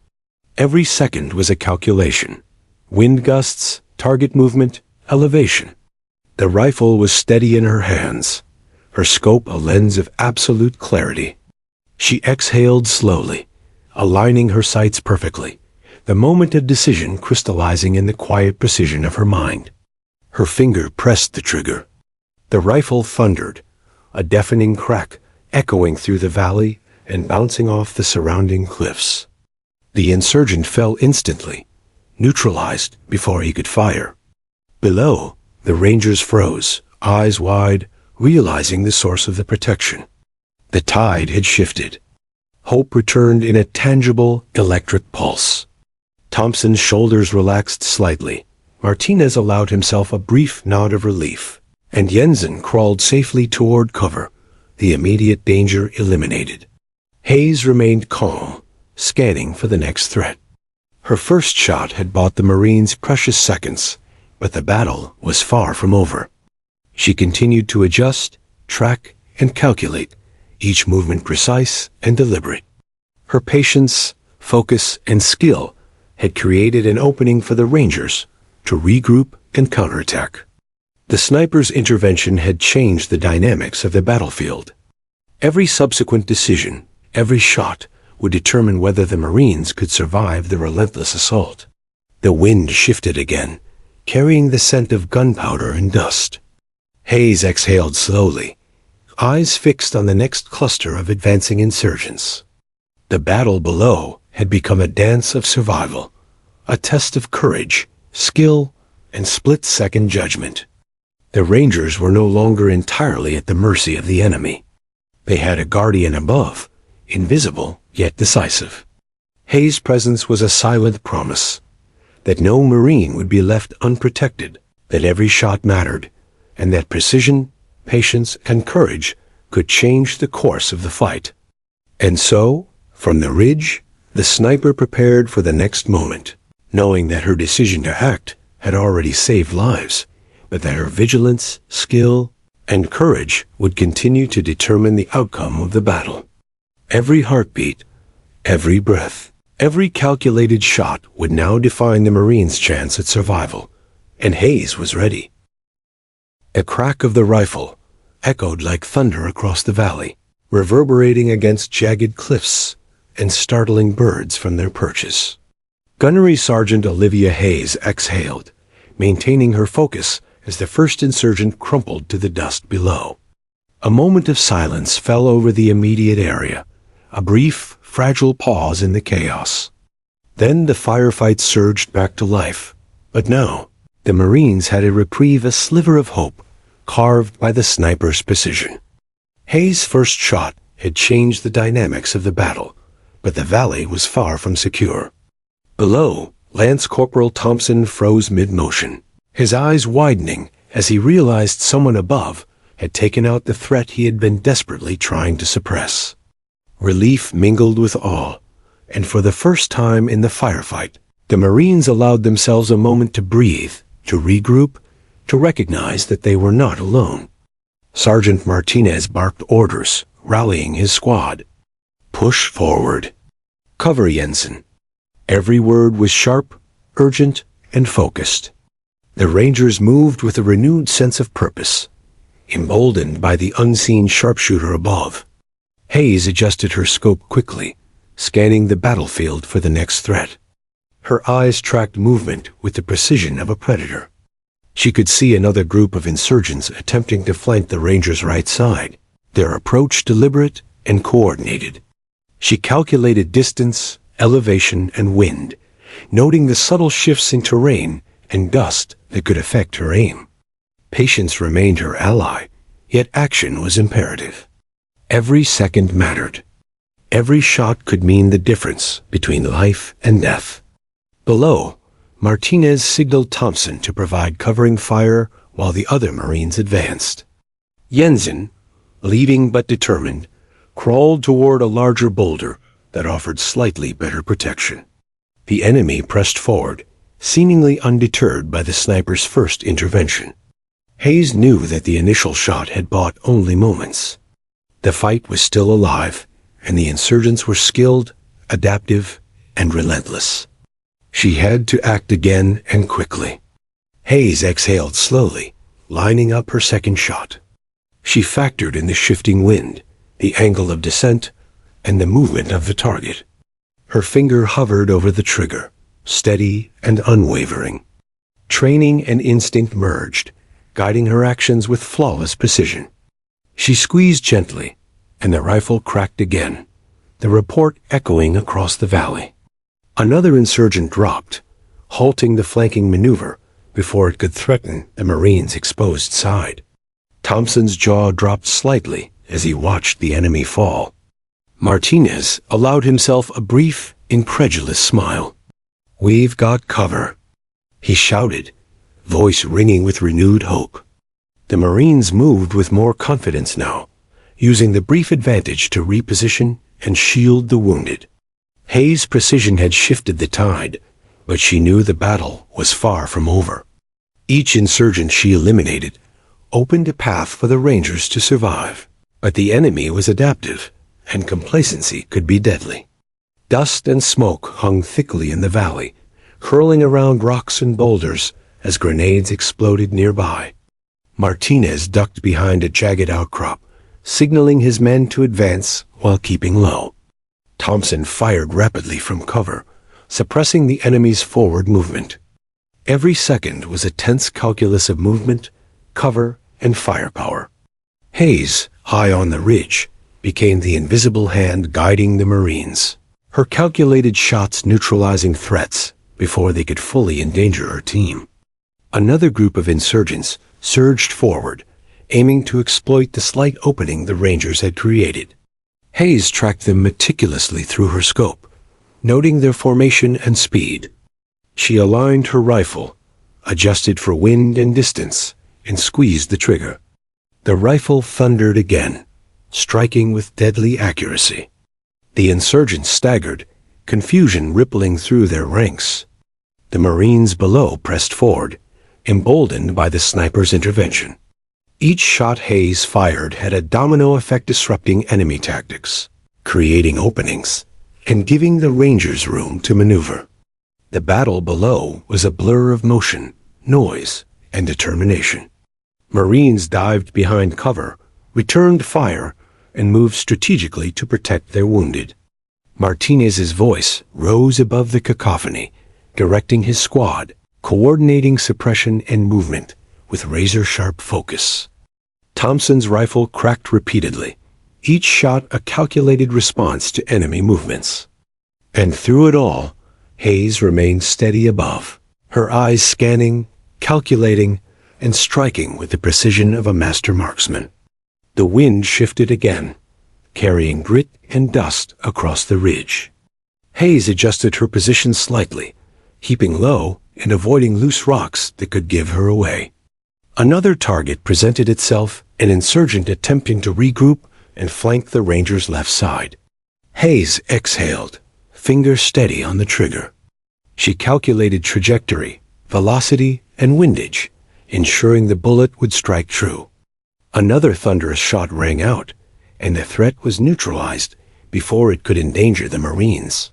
Every second was a calculation. Wind gusts, target movement, elevation. The rifle was steady in her hands, her scope a lens of absolute clarity. She exhaled slowly, aligning her sights perfectly, the moment of decision crystallizing in the quiet precision of her mind. Her finger pressed the trigger. The rifle thundered, a deafening crack echoing through the valley and bouncing off the surrounding cliffs. The insurgent fell instantly, neutralized before he could fire. Below, the Rangers froze, eyes wide, realizing the source of the protection. The tide had shifted. Hope returned in a tangible, electric pulse. Thompson's shoulders relaxed slightly. Martinez allowed himself a brief nod of relief, and Jensen crawled safely toward cover, the immediate danger eliminated. Hayes remained calm, scanning for the next threat. Her first shot had bought the Marines precious seconds, but the battle was far from over. She continued to adjust, track, and calculate, each movement precise and deliberate. Her patience, focus, and skill had created an opening for the Rangers to regroup and counterattack. The sniper's intervention had changed the dynamics of the battlefield. Every subsequent decision, every shot, would determine whether the Marines could survive the relentless assault. The wind shifted again, carrying the scent of gunpowder and dust. Hayes exhaled slowly, eyes fixed on the next cluster of advancing insurgents. The battle below had become a dance of survival, a test of courage, skill, and split-second judgment. The Rangers were no longer entirely at the mercy of the enemy. They had a guardian above, invisible yet decisive. Hayes' presence was a silent promise that no Marine would be left unprotected, that every shot mattered, and that precision, patience, and courage could change the course of the fight. And so, from the ridge, the sniper prepared for the next moment, knowing that her decision to act had already saved lives, but that her vigilance, skill, and courage would continue to determine the outcome of the battle. Every heartbeat, every breath, every calculated shot would now define the Marines' chance at survival, and Hayes was ready. A crack of the rifle echoed like thunder across the valley, reverberating against jagged cliffs and startling birds from their perches. Gunnery Sergeant Olivia Hayes exhaled, maintaining her focus as the first insurgent crumpled to the dust below. A moment of silence fell over the immediate area, a brief, fragile pause in the chaos. Then the firefight surged back to life. But now, the Marines had a reprieve, a sliver of hope, carved by the sniper's precision. Hayes' first shot had changed the dynamics of the battle, but the valley was far from secure. Below, Lance Corporal Thompson froze mid-motion, his eyes widening as he realized someone above had taken out the threat he had been desperately trying to suppress. Relief mingled with awe, and for the first time in the firefight, the Marines allowed themselves a moment to breathe, to regroup, to recognize that they were not alone. Sergeant Martinez barked orders, rallying his squad. "Push forward. Cover Jensen." Every word was sharp, urgent, and focused. The Rangers moved with a renewed sense of purpose, emboldened by the unseen sharpshooter above. Hayes adjusted her scope quickly, scanning the battlefield for the next threat. Her eyes tracked movement with the precision of a predator. She could see another group of insurgents attempting to flank the Rangers' right side, their approach deliberate and coordinated. She calculated distance, elevation, and wind, noting the subtle shifts in terrain and dust that could affect her aim. Patience remained her ally, yet action was imperative. Every second mattered. Every shot could mean the difference between life and death. Below, Martinez signaled Thompson to provide covering fire while the other Marines advanced. Jensen, leading but determined, crawled toward a larger boulder that offered slightly better protection. The enemy pressed forward, seemingly undeterred by the sniper's first intervention. Hayes knew that the initial shot had bought only moments. The fight was still alive, and the insurgents were skilled, adaptive, and relentless. She had to act again and quickly. Hayes exhaled slowly, lining up her second shot. She factored in the shifting wind, the angle of descent, and the movement of the target. Her finger hovered over the trigger, steady and unwavering. Training and instinct merged, guiding her actions with flawless precision. She squeezed gently, and the rifle cracked again, the report echoing across the valley. Another insurgent dropped, halting the flanking maneuver before it could threaten the Marines' exposed side. Thompson's jaw dropped slightly as he watched the enemy fall. Martinez allowed himself a brief, incredulous smile. "We've got cover," he shouted, voice ringing with renewed hope. The Marines moved with more confidence now, using the brief advantage to reposition and shield the wounded. Hayes' precision had shifted the tide, but she knew the battle was far from over. Each insurgent she eliminated opened a path for the Rangers to survive, but the enemy was adaptive, and complacency could be deadly. Dust and smoke hung thickly in the valley, curling around rocks and boulders as grenades exploded nearby. Martinez ducked behind a jagged outcrop, signaling his men to advance while keeping low. Thompson fired rapidly from cover, suppressing the enemy's forward movement. Every second was a tense calculus of movement, cover, and firepower. Hayes, high on the ridge, became the invisible hand guiding the Marines, her calculated shots neutralizing threats before they could fully endanger her team. Another group of insurgents surged forward, aiming to exploit the slight opening the Rangers had created. Hayes tracked them meticulously through her scope, noting their formation and speed. She aligned her rifle, adjusted for wind and distance, and squeezed the trigger. The rifle thundered again, striking with deadly accuracy. The insurgents staggered, confusion rippling through their ranks. The Marines below pressed forward, emboldened by the sniper's intervention. Each shot Hayes fired had a domino effect, disrupting enemy tactics, creating openings, and giving the Rangers room to maneuver. The battle below was a blur of motion, noise, and determination. Marines dived behind cover, returned fire, and moved strategically to protect their wounded. Martinez's voice rose above the cacophony, directing his squad, coordinating suppression and movement with razor-sharp focus. Thompson's rifle cracked repeatedly, each shot a calculated response to enemy movements. And through it all, Hayes remained steady above, her eyes scanning, calculating, and striking with the precision of a master marksman. The wind shifted again, carrying grit and dust across the ridge. Hayes adjusted her position slightly, keeping low and avoiding loose rocks that could give her away. Another target presented itself, an insurgent attempting to regroup and flank the Ranger's left side. Hayes exhaled, finger steady on the trigger. She calculated trajectory, velocity, and windage, ensuring the bullet would strike true. Another thunderous shot rang out, and the threat was neutralized before it could endanger the Marines.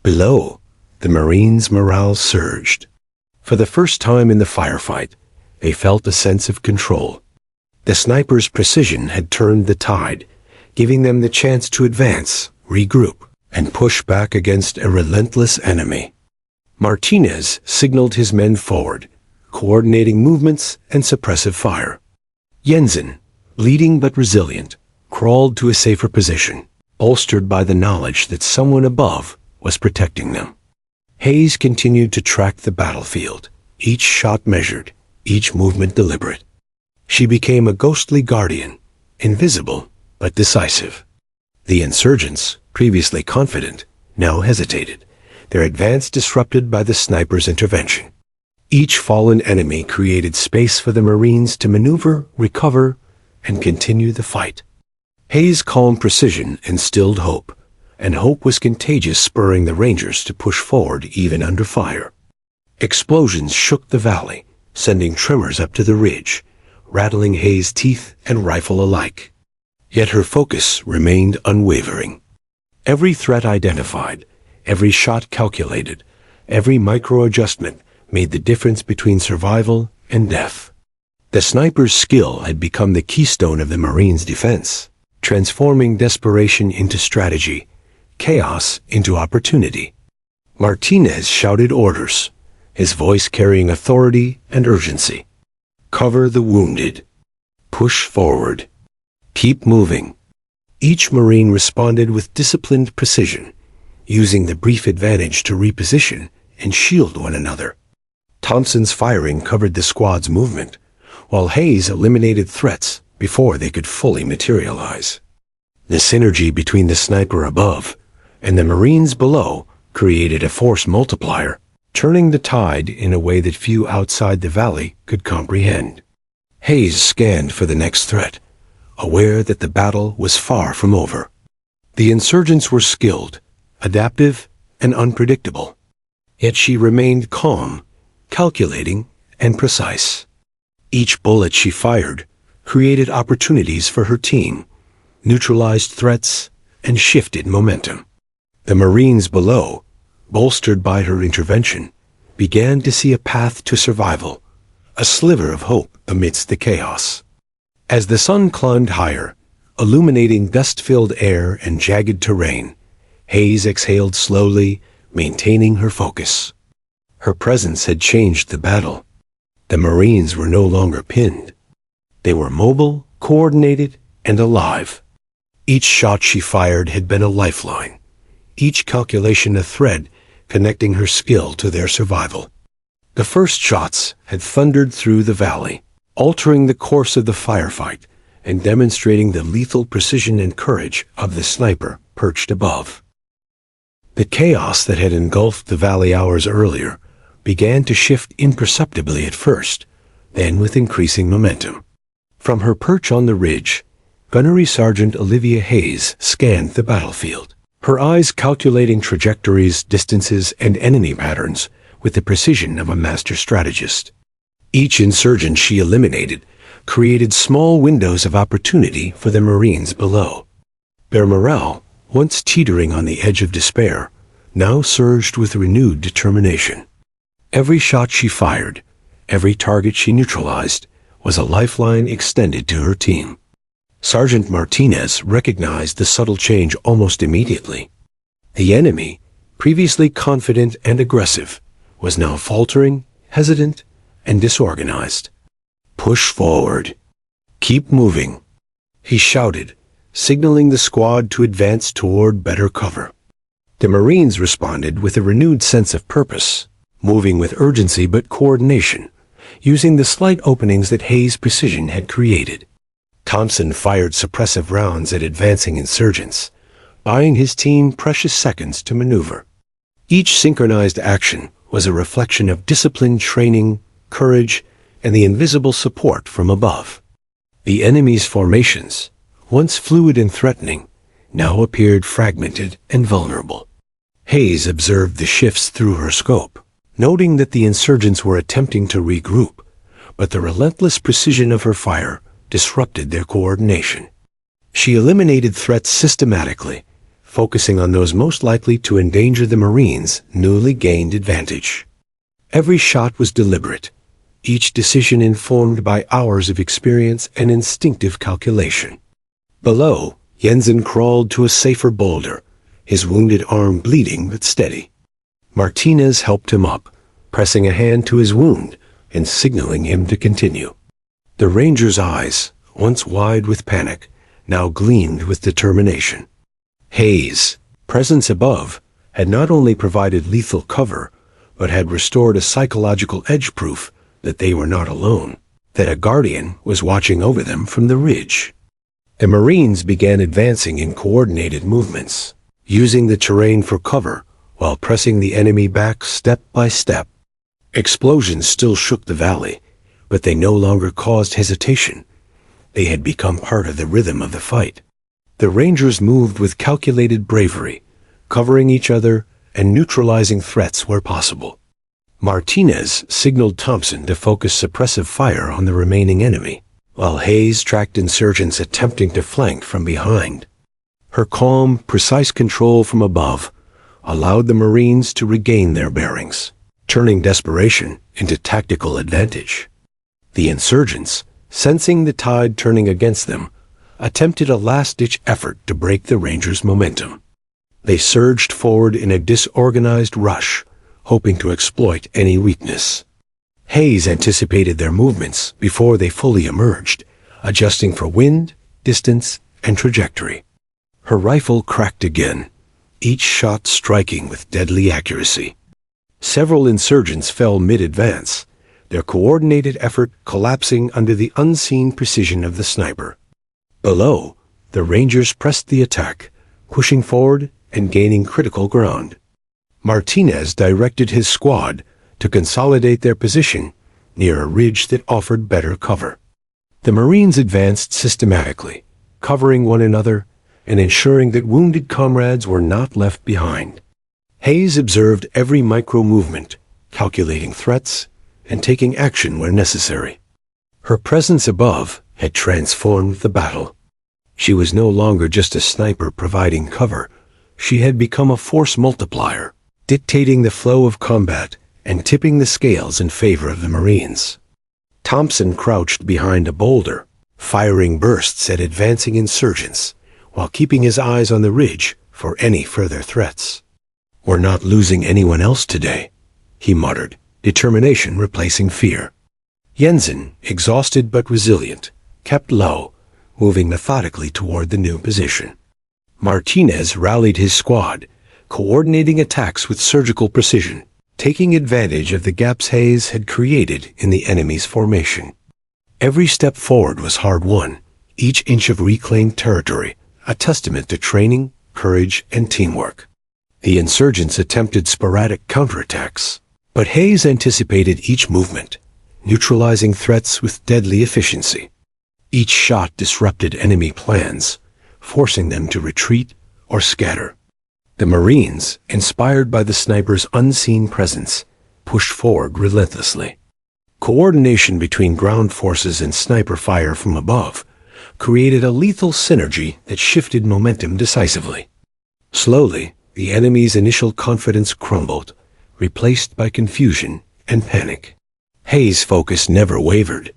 Below, the Marines' morale surged. For the first time in the firefight, they felt a sense of control. The sniper's precision had turned the tide, giving them the chance to advance, regroup, and push back against a relentless enemy. Martinez signaled his men forward, coordinating movements and suppressive fire. Jensen, leading but resilient, crawled to a safer position, bolstered by the knowledge that someone above was protecting them. Hayes continued to track the battlefield, each shot measured, each movement deliberate. She became a ghostly guardian, invisible but decisive. The insurgents, previously confident, now hesitated, their advance disrupted by the sniper's intervention. Each fallen enemy created space for the Marines to maneuver, recover, and continue the fight. Hayes' calm precision instilled hope, and hope was contagious, spurring the Rangers to push forward even under fire. Explosions shook the valley, sending tremors up to the ridge, rattling Hayes' teeth and rifle alike. Yet her focus remained unwavering. Every threat identified, every shot calculated, every micro-adjustment made the difference between survival and death. The sniper's skill had become the keystone of the Marines' defense, transforming desperation into strategy, chaos into opportunity. Martinez shouted orders, his voice carrying authority and urgency. Cover the wounded. Push forward. Keep moving. Each Marine responded with disciplined precision, using the brief advantage to reposition and shield one another. Thompson's firing covered the squad's movement, while Hayes eliminated threats before they could fully materialize. The synergy between the sniper above and the Marines below created a force multiplier, turning the tide in a way that few outside the valley could comprehend. Hayes scanned for the next threat, aware that the battle was far from over. The insurgents were skilled, adaptive, and unpredictable. Yet she remained calm, calculating, and precise. Each bullet she fired created opportunities for her team, neutralized threats, and shifted momentum. The Marines below, bolstered by her intervention, began to see a path to survival, a sliver of hope amidst the chaos. As the sun climbed higher, illuminating dust-filled air and jagged terrain, Hayes exhaled slowly, maintaining her focus. Her presence had changed the battle. The Marines were no longer pinned. They were mobile, coordinated, and alive. Each shot she fired had been a lifeline, each calculation a thread connecting her skill to their survival. The first shots had thundered through the valley, altering the course of the firefight and demonstrating the lethal precision and courage of the sniper perched above. The chaos that had engulfed the valley hours earlier began to shift imperceptibly at first, then with increasing momentum. From her perch on the ridge, Gunnery Sergeant Olivia Hayes scanned the battlefield, her eyes calculating trajectories, distances, and enemy patterns with the precision of a master strategist. Each insurgent she eliminated created small windows of opportunity for the Marines below. Their morale, once teetering on the edge of despair, now surged with renewed determination. Every shot she fired, every target she neutralized, was a lifeline extended to her team. Sergeant Martinez recognized the subtle change almost immediately. The enemy, previously confident and aggressive, was now faltering, hesitant, and disorganized. Push forward. "Keep moving," he shouted, signaling the squad to advance toward better cover. The Marines responded with a renewed sense of purpose, moving with urgency but coordination, using the slight openings that Hayes' precision had created. Thompson fired suppressive rounds at advancing insurgents, buying his team precious seconds to maneuver. Each synchronized action was a reflection of disciplined training, courage, and the invisible support from above. The enemy's formations, once fluid and threatening, now appeared fragmented and vulnerable. Hayes observed the shifts through her scope, noting that the insurgents were attempting to regroup, but the relentless precision of her fire disrupted their coordination. She eliminated threats systematically, focusing on those most likely to endanger the Marines' newly gained advantage. Every shot was deliberate, each decision informed by hours of experience and instinctive calculation. Below, Jensen crawled to a safer boulder, his wounded arm bleeding but steady. Martinez helped him up, pressing a hand to his wound and signaling him to continue. The Ranger's eyes, once wide with panic, now gleamed with determination. Hayes' presence above had not only provided lethal cover, but had restored a psychological edge-proof that they were not alone, that a guardian was watching over them from the ridge. The Marines began advancing in coordinated movements, using the terrain for cover while pressing the enemy back step by step. Explosions still shook the valley, but they no longer caused hesitation. They had become part of the rhythm of the fight. The Rangers moved with calculated bravery, covering each other and neutralizing threats where possible. Martinez signaled Thompson to focus suppressive fire on the remaining enemy, while Hayes tracked insurgents attempting to flank from behind. Her calm, precise control from above allowed the Marines to regain their bearings, turning desperation into tactical advantage. The insurgents, sensing the tide turning against them, attempted a last-ditch effort to break the Rangers' momentum. They surged forward in a disorganized rush, hoping to exploit any weakness. Hayes anticipated their movements before they fully emerged, adjusting for wind, distance, and trajectory. Her rifle cracked again, each shot striking with deadly accuracy. Several insurgents fell mid-advance, their coordinated effort collapsing under the unseen precision of the sniper. Below, the Rangers pressed the attack, pushing forward and gaining critical ground. Martinez directed his squad to consolidate their position near a ridge that offered better cover. The Marines advanced systematically, covering one another and ensuring that wounded comrades were not left behind. Hayes observed every micro-movement, calculating threats and taking action where necessary. Her presence above had transformed the battle. She was no longer just a sniper providing cover. She had become a force multiplier, dictating the flow of combat and tipping the scales in favor of the Marines. Thompson crouched behind a boulder, firing bursts at advancing insurgents, while keeping his eyes on the ridge for any further threats. "We're not losing anyone else today," he muttered, determination replacing fear. Jensen, exhausted but resilient, kept low, moving methodically toward the new position. Martinez rallied his squad, coordinating attacks with surgical precision, taking advantage of the gaps Hayes had created in the enemy's formation. Every step forward was hard-won, each inch of reclaimed territory, a testament to training, courage, and teamwork. The insurgents attempted sporadic counterattacks, but Hayes anticipated each movement, neutralizing threats with deadly efficiency. Each shot disrupted enemy plans, forcing them to retreat or scatter. The Marines, inspired by the sniper's unseen presence, pushed forward relentlessly. Coordination between ground forces and sniper fire from above created a lethal synergy that shifted momentum decisively. Slowly, the enemy's initial confidence crumbled, replaced by confusion and panic. Hayes' focus never wavered.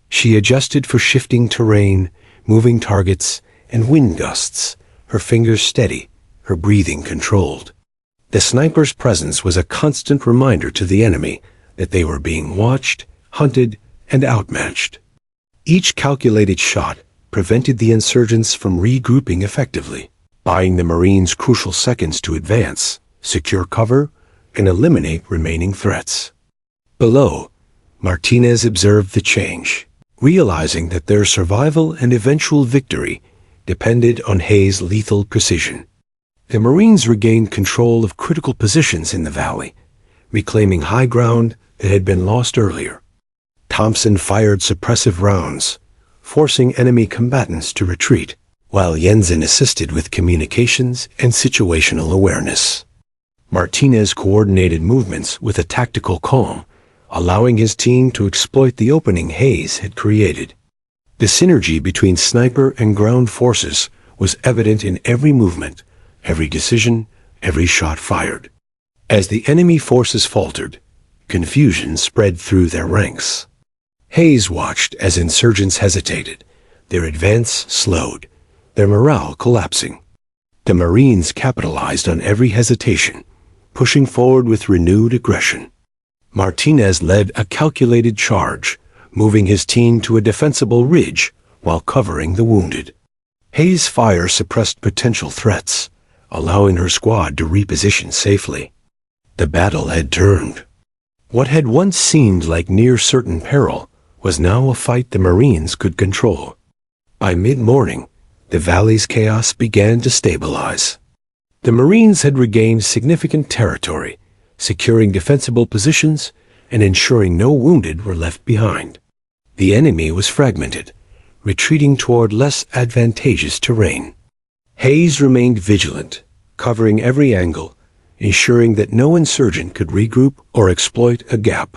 She adjusted for shifting terrain, moving targets, and wind gusts, her fingers steady, her breathing controlled. The sniper's presence was a constant reminder to the enemy that they were being watched, hunted, and outmatched. Each calculated shot prevented the insurgents from regrouping effectively, buying the Marines crucial seconds to advance, secure cover, and eliminate remaining threats. Below, Martinez observed the change, realizing that their survival and eventual victory depended on Hayes' lethal precision. The Marines regained control of critical positions in the valley, reclaiming high ground that had been lost earlier. Thompson fired suppressive rounds, forcing enemy combatants to retreat, while Jensen assisted with communications and situational awareness. Martinez coordinated movements with a tactical calm, allowing his team to exploit the opening Hayes had created. The synergy between sniper and ground forces was evident in every movement, every decision, every shot fired. As the enemy forces faltered, confusion spread through their ranks. Hayes watched as insurgents hesitated, their advance slowed, their morale collapsing. The Marines capitalized on every hesitation, pushing forward with renewed aggression. Martinez led a calculated charge, moving his team to a defensible ridge while covering the wounded. Hayes' fire suppressed potential threats, allowing her squad to reposition safely. The battle had turned. What had once seemed like near-certain peril was now a fight the Marines could control. By mid-morning, the valley's chaos began to stabilize. The Marines had regained significant territory, securing defensible positions and ensuring no wounded were left behind. The enemy was fragmented, retreating toward less advantageous terrain. Hayes remained vigilant, covering every angle, ensuring that no insurgent could regroup or exploit a gap.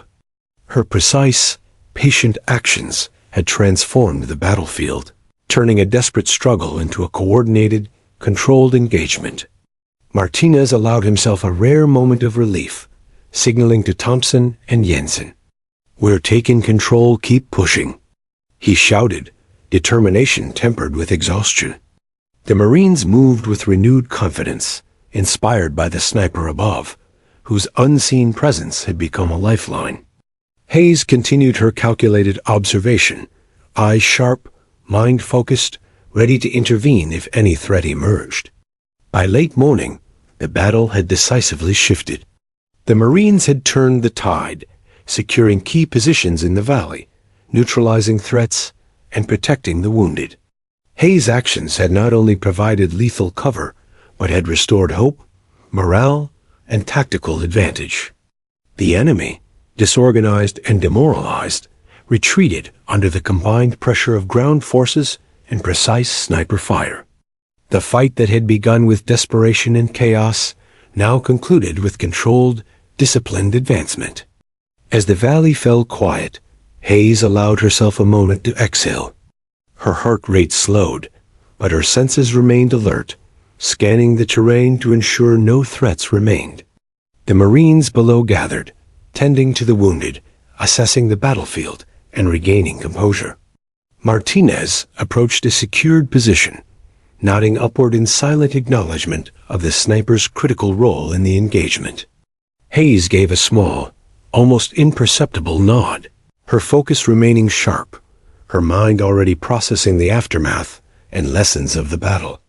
Her precise, patient actions had transformed the battlefield, turning a desperate struggle into a coordinated, controlled engagement. Martinez allowed himself a rare moment of relief, signaling to Thompson and Jensen, "We're taking control, keep pushing," he shouted, determination tempered with exhaustion. The Marines moved with renewed confidence, inspired by the sniper above, whose unseen presence had become a lifeline. Hayes continued her calculated observation, eyes sharp, mind focused, ready to intervene if any threat emerged. By late morning, the battle had decisively shifted. The Marines had turned the tide, securing key positions in the valley, neutralizing threats, and protecting the wounded. Hayes' actions had not only provided lethal cover, but had restored hope, morale, and tactical advantage. The enemy, disorganized and demoralized, retreated under the combined pressure of ground forces and precise sniper fire. The fight that had begun with desperation and chaos now concluded with controlled, disciplined advancement. As the valley fell quiet, Hayes allowed herself a moment to exhale. Her heart rate slowed, but her senses remained alert, scanning the terrain to ensure no threats remained. The Marines below gathered, tending to the wounded, assessing the battlefield, and regaining composure. Martinez approached a secured position, nodding upward in silent acknowledgement of the sniper's critical role in the engagement. Hayes gave a small, almost imperceptible nod, her focus remaining sharp, her mind already processing the aftermath and lessons of the battle.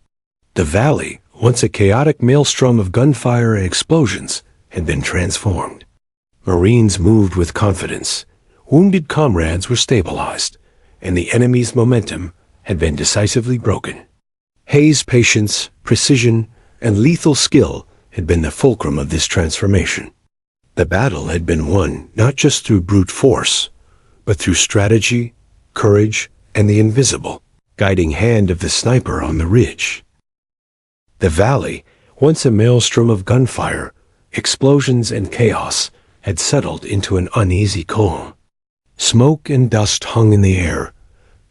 The valley, once a chaotic maelstrom of gunfire and explosions, had been transformed. Marines moved with confidence, wounded comrades were stabilized, and the enemy's momentum had been decisively broken. Hayes' patience, precision, and lethal skill had been the fulcrum of this transformation. The battle had been won not just through brute force, but through strategy, courage, and the invisible, guiding hand of the sniper on the ridge. The valley, once a maelstrom of gunfire, explosions, and chaos, had settled into an uneasy calm. Smoke and dust hung in the air,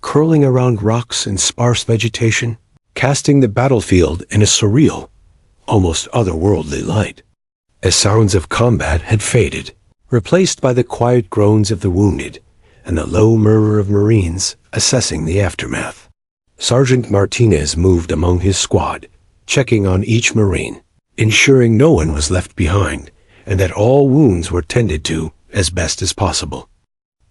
curling around rocks and sparse vegetation, casting the battlefield in a surreal, almost otherworldly light. As sounds of combat had faded, replaced by the quiet groans of the wounded and the low murmur of Marines assessing the aftermath. Sergeant Martinez moved among his squad, checking on each Marine, ensuring no one was left behind and that all wounds were tended to as best as possible.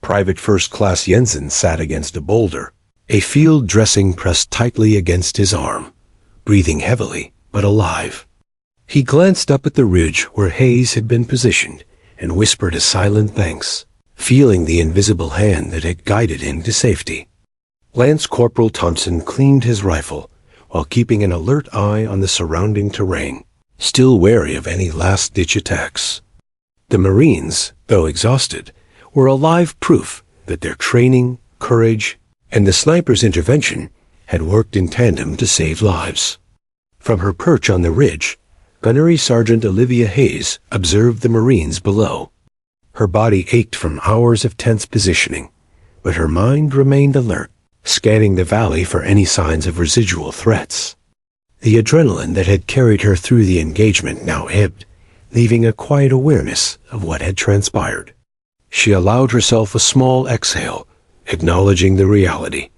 Private First Class Jensen sat against a boulder, a field dressing pressed tightly against his arm, breathing heavily but alive. He glanced up at the ridge where Hayes had been positioned and whispered a silent thanks, feeling the invisible hand that had guided him to safety. Lance Corporal Thompson cleaned his rifle while keeping an alert eye on the surrounding terrain, still wary of any last-ditch attacks. The Marines, though exhausted, were alive proof that their training, courage, and the sniper's intervention had worked in tandem to save lives. From her perch on the ridge, Gunnery Sergeant Olivia Hayes observed the Marines below. Her body ached from hours of tense positioning, but her mind remained alert, scanning the valley for any signs of residual threats. The adrenaline that had carried her through the engagement now ebbed, leaving a quiet awareness of what had transpired. She allowed herself a small exhale, acknowledging the reality.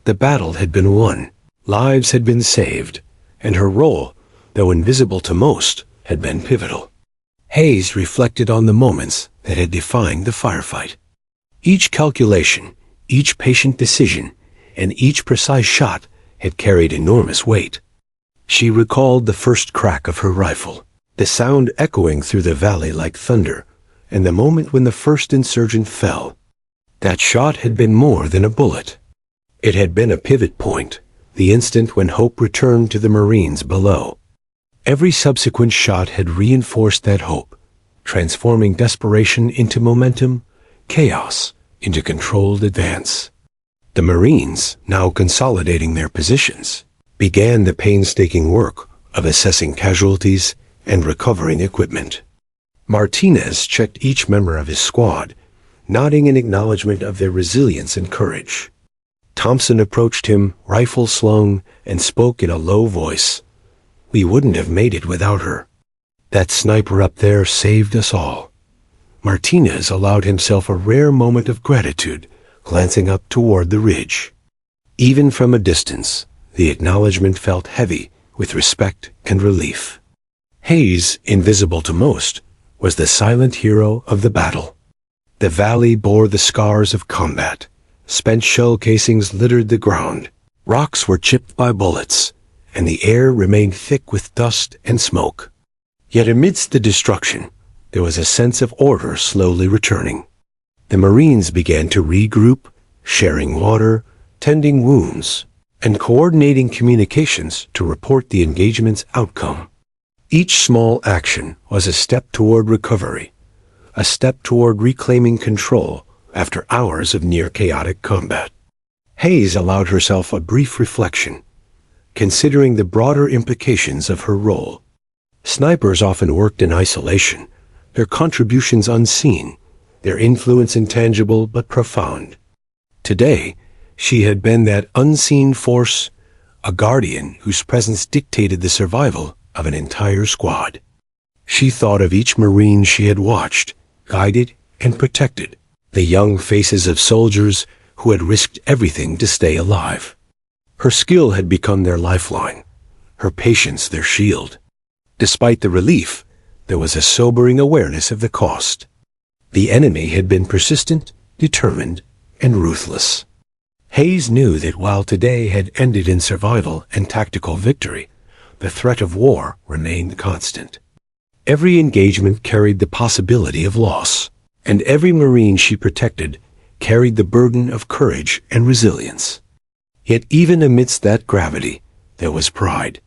The battle had been won, lives had been saved, and her role, though invisible to most, had been pivotal. Hayes reflected on the moments that had defined the firefight. Each calculation, each patient decision, and each precise shot had carried enormous weight. She recalled the first crack of her rifle, the sound echoing through the valley like thunder, and the moment when the first insurgent fell. That shot had been more than a bullet. It had been a pivot point, the instant when hope returned to the Marines below. Every subsequent shot had reinforced that hope, transforming desperation into momentum, chaos into controlled advance. The Marines, now consolidating their positions, began the painstaking work of assessing casualties and recovering equipment. Martinez checked each member of his squad, nodding in acknowledgement of their resilience and courage. Thompson approached him, rifle slung, and spoke in a low voice. "We wouldn't have made it without her. That sniper up there saved us all." Martinez allowed himself a rare moment of gratitude, glancing up toward the ridge. Even from a distance, the acknowledgement felt heavy with respect and relief. Hayes, invisible to most, was the silent hero of the battle. The valley bore the scars of combat. Spent shell casings littered the ground. Rocks were chipped by bullets, and the air remained thick with dust and smoke. Yet amidst the destruction, there was a sense of order slowly returning. The Marines began to regroup, sharing water, tending wounds, and coordinating communications to report the engagement's outcome. Each small action was a step toward recovery, a step toward reclaiming control after hours of near-chaotic combat. Hayes allowed herself a brief reflection, considering the broader implications of her role. Snipers often worked in isolation, their contributions unseen, their influence intangible but profound. Today, she had been that unseen force, a guardian whose presence dictated the survival of an entire squad. She thought of each Marine she had watched, guided, and protected, the young faces of soldiers who had risked everything to stay alive. Her skill had become their lifeline, her patience their shield. Despite the relief, there was a sobering awareness of the cost. The enemy had been persistent, determined, and ruthless. Hayes knew that while today had ended in survival and tactical victory, the threat of war remained constant. Every engagement carried the possibility of loss, and every Marine she protected carried the burden of courage and resilience. Yet even amidst that gravity, there was pride.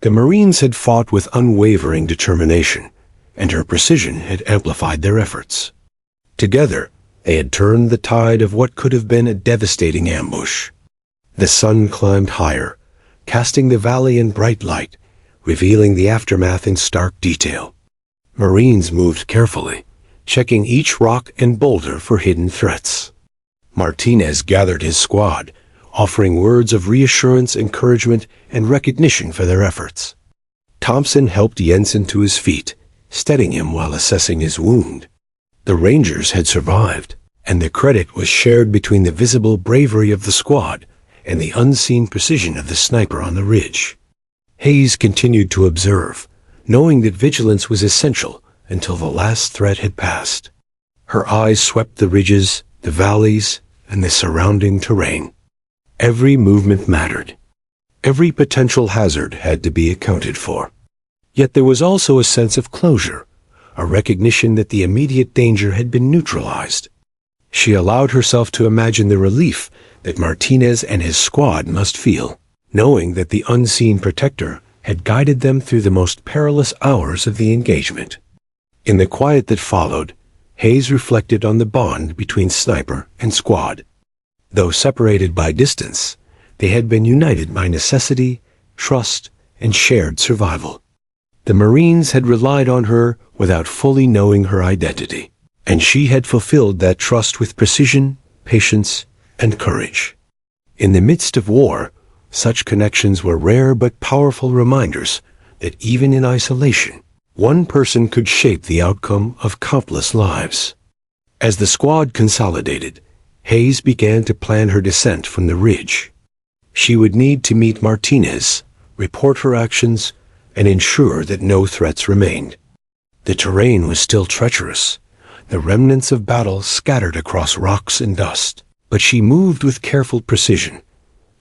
The Marines had fought with unwavering determination, and her precision had amplified their efforts. Together, they had turned the tide of what could have been a devastating ambush. The sun climbed higher, casting the valley in bright light, revealing the aftermath in stark detail. Marines moved carefully, checking each rock and boulder for hidden threats. Martinez gathered his squad, offering words of reassurance, encouragement, and recognition for their efforts. Thompson helped Jensen to his feet, steadying him while assessing his wound. The Rangers had survived, and the credit was shared between the visible bravery of the squad and the unseen precision of the sniper on the ridge. Hayes continued to observe, knowing that vigilance was essential until the last threat had passed. Her eyes swept the ridges, the valleys, and the surrounding terrain. Every movement mattered. Every potential hazard had to be accounted for. Yet there was also a sense of closure, a recognition that the immediate danger had been neutralized. She allowed herself to imagine the relief that Martinez and his squad must feel, knowing that the unseen protector had guided them through the most perilous hours of the engagement. In the quiet that followed, Hayes reflected on the bond between sniper and squad. Though separated by distance, they had been united by necessity, trust, and shared survival. The Marines had relied on her without fully knowing her identity, and she had fulfilled that trust with precision, patience, and courage. In the midst of war, such connections were rare but powerful reminders that even in isolation, one person could shape the outcome of countless lives. As the squad consolidated, Hayes began to plan her descent from the ridge. She would need to meet Martinez, report her actions, and ensure that no threats remained. The terrain was still treacherous, the remnants of battle scattered across rocks and dust, but she moved with careful precision,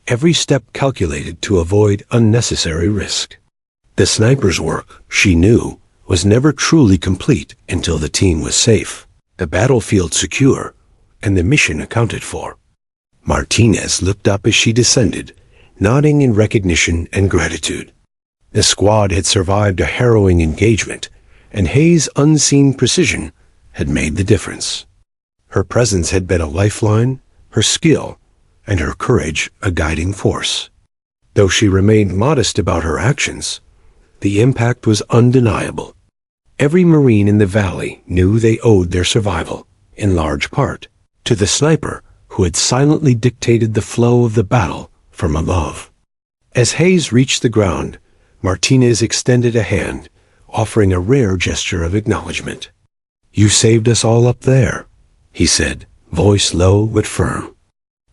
every step calculated to avoid unnecessary risk. The sniper's work, she knew, was never truly complete until the team was safe, the battlefield secure, and the mission accounted for. Martinez looked up as she descended, nodding in recognition and gratitude. The squad had survived a harrowing engagement, and Hayes' unseen precision had made the difference. Her presence had been a lifeline, her skill, and her courage a guiding force. Though she remained modest about her actions, the impact was undeniable. Every Marine in the valley knew they owed their survival, in large part, to the sniper who had silently dictated the flow of the battle from above. As Hayes reached the ground, Martinez extended a hand, offering a rare gesture of acknowledgement. "You saved us all up there," he said, voice low but firm.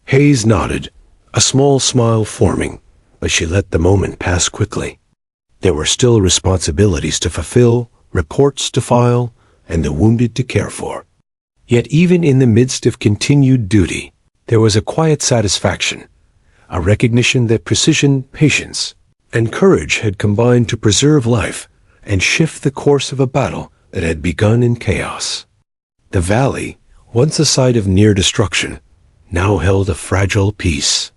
Hayes nodded, a small smile forming, but she let the moment pass quickly. There were still responsibilities to fulfill, reports to file, and the wounded to care for. Yet even in the midst of continued duty, there was a quiet satisfaction, a recognition that precision, patience, and courage had combined to preserve life and shift the course of a battle that had begun in chaos. The valley, once a site of near destruction, now held a fragile peace.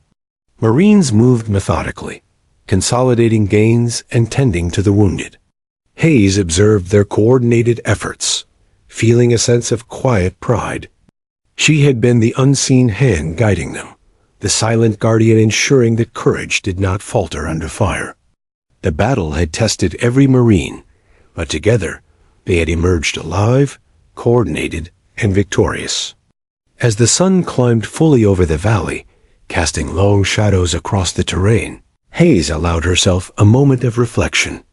Marines moved methodically, consolidating gains and tending to the wounded. Hayes observed their coordinated efforts, feeling a sense of quiet pride. She had been the unseen hand guiding them, the silent guardian ensuring that courage did not falter under fire. The battle had tested every Marine, but together they had emerged alive, coordinated, and victorious. As the sun climbed fully over the valley, casting long shadows across the terrain, Hayes allowed herself a moment of reflection.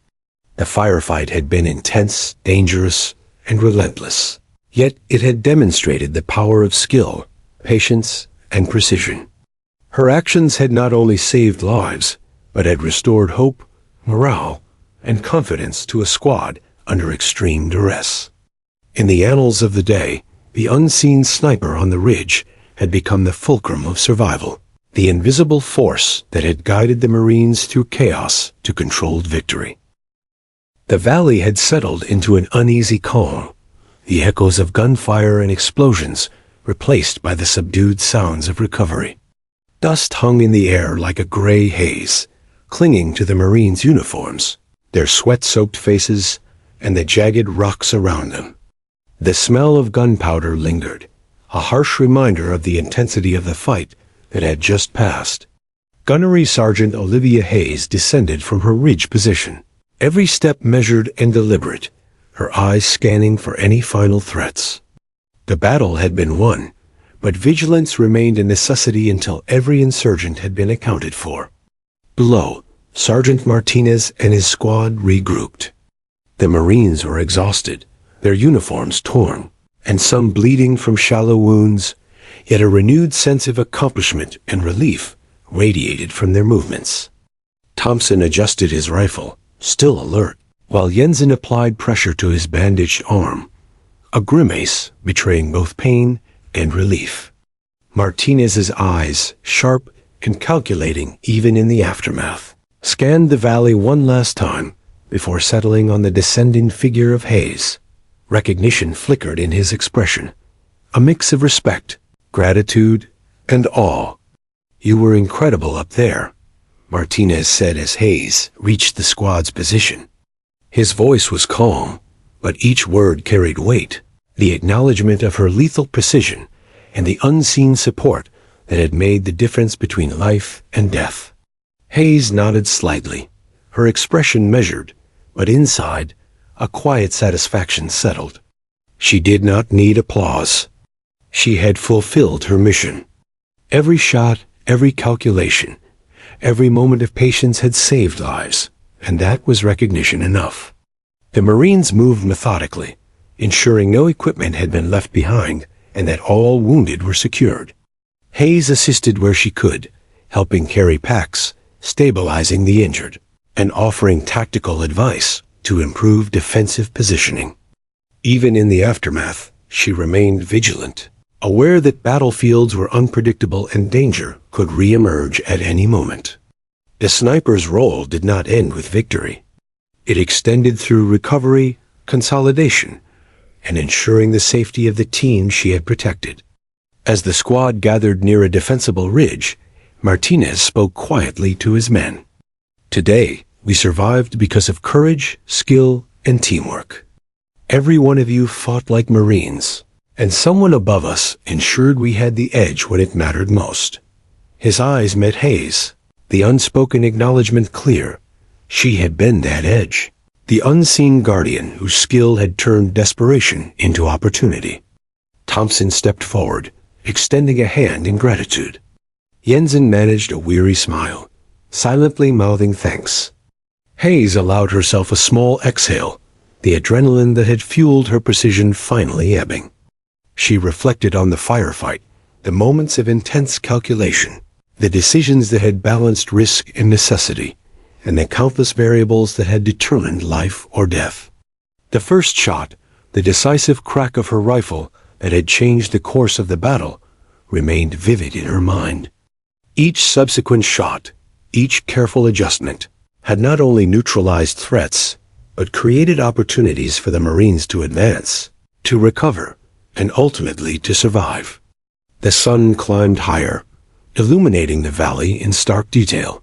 The firefight had been intense, dangerous, and relentless, yet it had demonstrated the power of skill, patience, and precision. Her actions had not only saved lives, but had restored hope, morale, and confidence to a squad under extreme duress. In the annals of the day, the unseen sniper on the ridge had become the fulcrum of survival, the invisible force that had guided the Marines through chaos to controlled victory. The valley had settled into an uneasy calm, the echoes of gunfire and explosions replaced by the subdued sounds of recovery. Dust hung in the air like a gray haze, clinging to the Marines' uniforms, their sweat-soaked faces, and the jagged rocks around them. The smell of gunpowder lingered, a harsh reminder of the intensity of the fight that had just passed. Gunnery Sergeant Olivia Hayes descended from her ridge position, every step measured and deliberate, her eyes scanning for any final threats. The battle had been won, but vigilance remained a necessity until every insurgent had been accounted for. Below, Sergeant Martinez and his squad regrouped. The Marines were exhausted, their uniforms torn, and some bleeding from shallow wounds, yet a renewed sense of accomplishment and relief radiated from their movements. Thompson adjusted his rifle, still alert, while Jensen applied pressure to his bandaged arm, a grimace betraying both pain and relief. Martinez's eyes, sharp and calculating even in the aftermath, scanned the valley one last time before settling on the descending figure of Hayes. Recognition flickered in his expression, a mix of respect, gratitude, and awe. "You were incredible up there," Martinez said as Hayes reached the squad's position. His voice was calm, but each word carried weight, the acknowledgement of her lethal precision and the unseen support that had made the difference between life and death. Hayes nodded slightly, her expression measured, but inside, a quiet satisfaction settled. She did not need applause. She had fulfilled her mission. Every shot, every calculation, every moment of patience had saved lives, and that was recognition enough. The Marines moved methodically, ensuring no equipment had been left behind and that all wounded were secured. Hayes assisted where she could, helping carry packs, stabilizing the injured, and offering tactical advice to improve defensive positioning. Even in the aftermath, she remained vigilant, aware that battlefields were unpredictable and danger could re-emerge at any moment. The sniper's role did not end with victory. It extended through recovery, consolidation, and ensuring the safety of the team she had protected. As the squad gathered near a defensible ridge, Martinez spoke quietly to his men. "Today, we survived because of courage, skill, and teamwork. Every one of you fought like Marines, and someone above us ensured we had the edge when it mattered most." His eyes met Hayes, the unspoken acknowledgement clear. She had been that edge, the unseen guardian whose skill had turned desperation into opportunity. Thompson stepped forward, extending a hand in gratitude. Jensen managed a weary smile, silently mouthing thanks. Hayes allowed herself a small exhale, the adrenaline that had fueled her precision finally ebbing. She reflected on the firefight, the moments of intense calculation, the decisions that had balanced risk and necessity, and the countless variables that had determined life or death. The first shot, the decisive crack of her rifle that had changed the course of the battle, remained vivid in her mind. Each subsequent shot, each careful adjustment, had not only neutralized threats, but created opportunities for the Marines to advance, to recover, and ultimately to survive. The sun climbed higher, illuminating the valley in stark detail.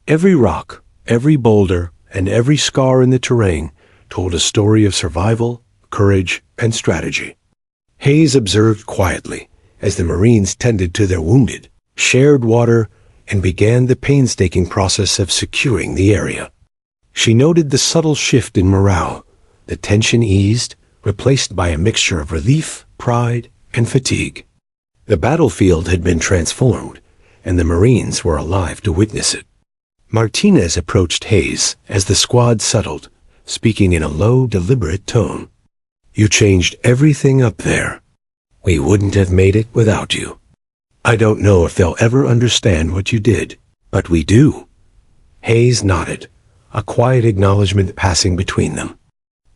Every rock, every boulder, and every scar in the terrain told a story of survival, courage, and strategy. Hayes observed quietly as the Marines tended to their wounded, shared water, and began the painstaking process of securing the area. She noted the subtle shift in morale. The tension eased, replaced by a mixture of relief, pride, and fatigue. The battlefield had been transformed, and the Marines were alive to witness it. Martinez approached Hayes as the squad settled, speaking in a low, deliberate tone. "You changed everything up there. We wouldn't have made it without you. I don't know if they'll ever understand what you did, but we do." Hayes nodded, a quiet acknowledgement passing between them.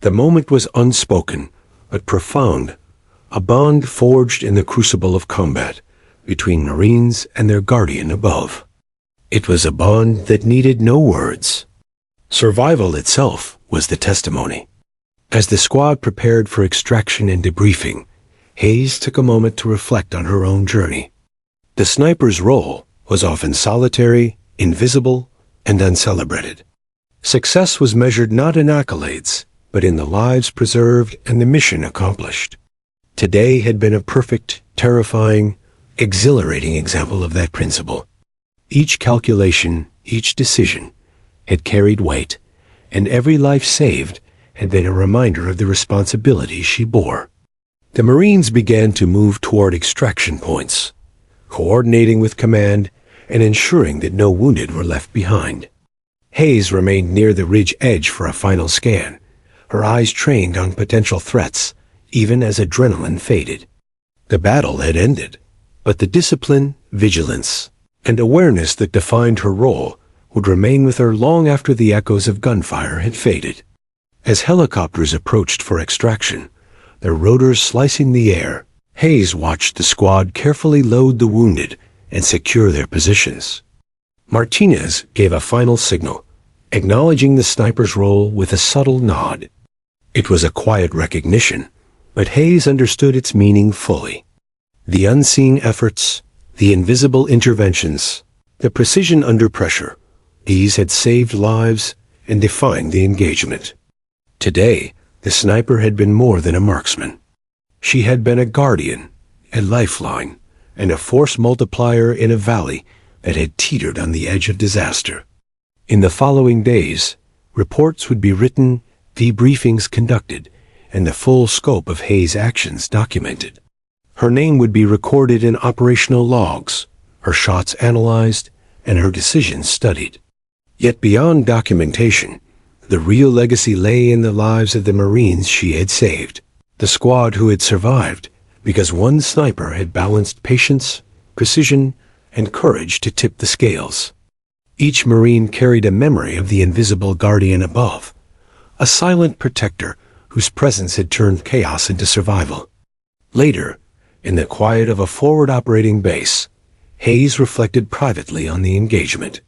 The moment was unspoken, but profound, a bond forged in the crucible of combat between Marines and their guardian above. It was a bond that needed no words. Survival itself was the testimony. As the squad prepared for extraction and debriefing, Hayes took a moment to reflect on her own journey. The sniper's role was often solitary, invisible, and uncelebrated. Success was measured not in accolades, but in the lives preserved and the mission accomplished. Today had been a perfect, terrifying, exhilarating example of that principle. Each calculation, each decision, had carried weight, and every life saved had been a reminder of the responsibility she bore. The Marines began to move toward extraction points, coordinating with command and ensuring that no wounded were left behind. Hayes remained near the ridge edge for a final scan, her eyes trained on potential threats, even as adrenaline faded. The battle had ended, but the discipline, vigilance, and awareness that defined her role would remain with her long after the echoes of gunfire had faded. As helicopters approached for extraction, their rotors slicing the air, Hayes watched the squad carefully load the wounded and secure their positions. Martinez gave a final signal, acknowledging the sniper's role with a subtle nod. It was a quiet recognition, but Hayes understood its meaning fully. The unseen efforts, the invisible interventions, the precision under pressure, these had saved lives and defined the engagement. Today, the sniper had been more than a marksman. She had been a guardian, a lifeline, and a force multiplier in a valley that had teetered on the edge of disaster. In the following days, reports would be written, debriefings conducted, and the full scope of Hayes' actions documented. Her name would be recorded in operational logs, her shots analyzed, and her decisions studied. Yet beyond documentation, the real legacy lay in the lives of the Marines she had saved, the squad who had survived because one sniper had balanced patience, precision, and courage to tip the scales. Each Marine carried a memory of the invisible guardian above, a silent protector whose presence had turned chaos into survival. Later, in the quiet of a forward operating base, Hayes reflected privately on the engagement.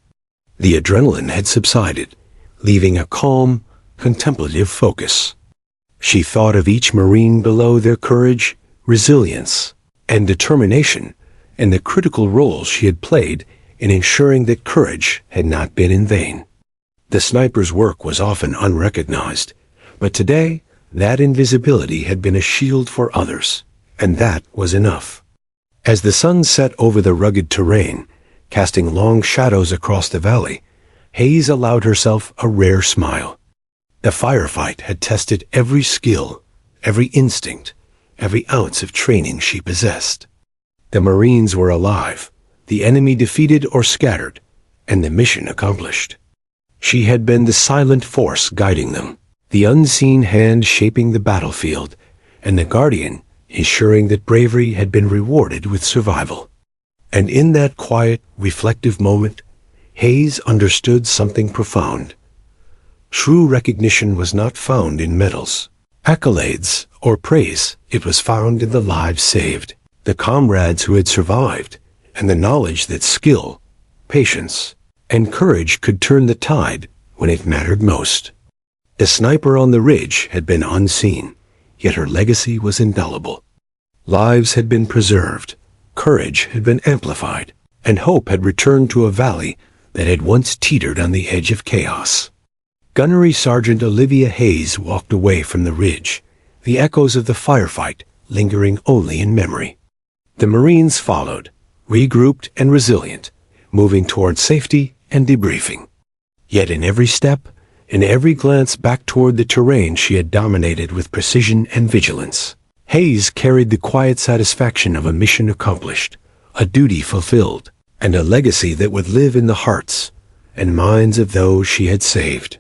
The adrenaline had subsided, leaving a calm, contemplative focus. She thought of each Marine below, their courage, resilience, and determination, and the critical role she had played in ensuring that courage had not been in vain. The sniper's work was often unrecognized, but today that invisibility had been a shield for others, and that was enough. As the sun set over the rugged terrain, casting long shadows across the valley, Hayes allowed herself a rare smile. The firefight had tested every skill, every instinct, every ounce of training she possessed. The Marines were alive, the enemy defeated or scattered, and the mission accomplished. She had been the silent force guiding them, the unseen hand shaping the battlefield, and the guardian ensuring that bravery had been rewarded with survival. And in that quiet, reflective moment, Hayes understood something profound. True recognition was not found in medals, accolades, or praise. It was found in the lives saved, the comrades who had survived, and the knowledge that skill, patience, and courage could turn the tide when it mattered most. The sniper on the ridge had been unseen, yet her legacy was indelible. Lives had been preserved, courage had been amplified, and hope had returned to a valley that had once teetered on the edge of chaos. Gunnery Sergeant Olivia Hayes walked away from the ridge, the echoes of the firefight lingering only in memory. The Marines followed, regrouped and resilient, moving toward safety and debriefing. Yet in every step, in every glance back toward the terrain she had dominated with precision and vigilance, Hayes carried the quiet satisfaction of a mission accomplished, a duty fulfilled, and a legacy that would live in the hearts and minds of those she had saved.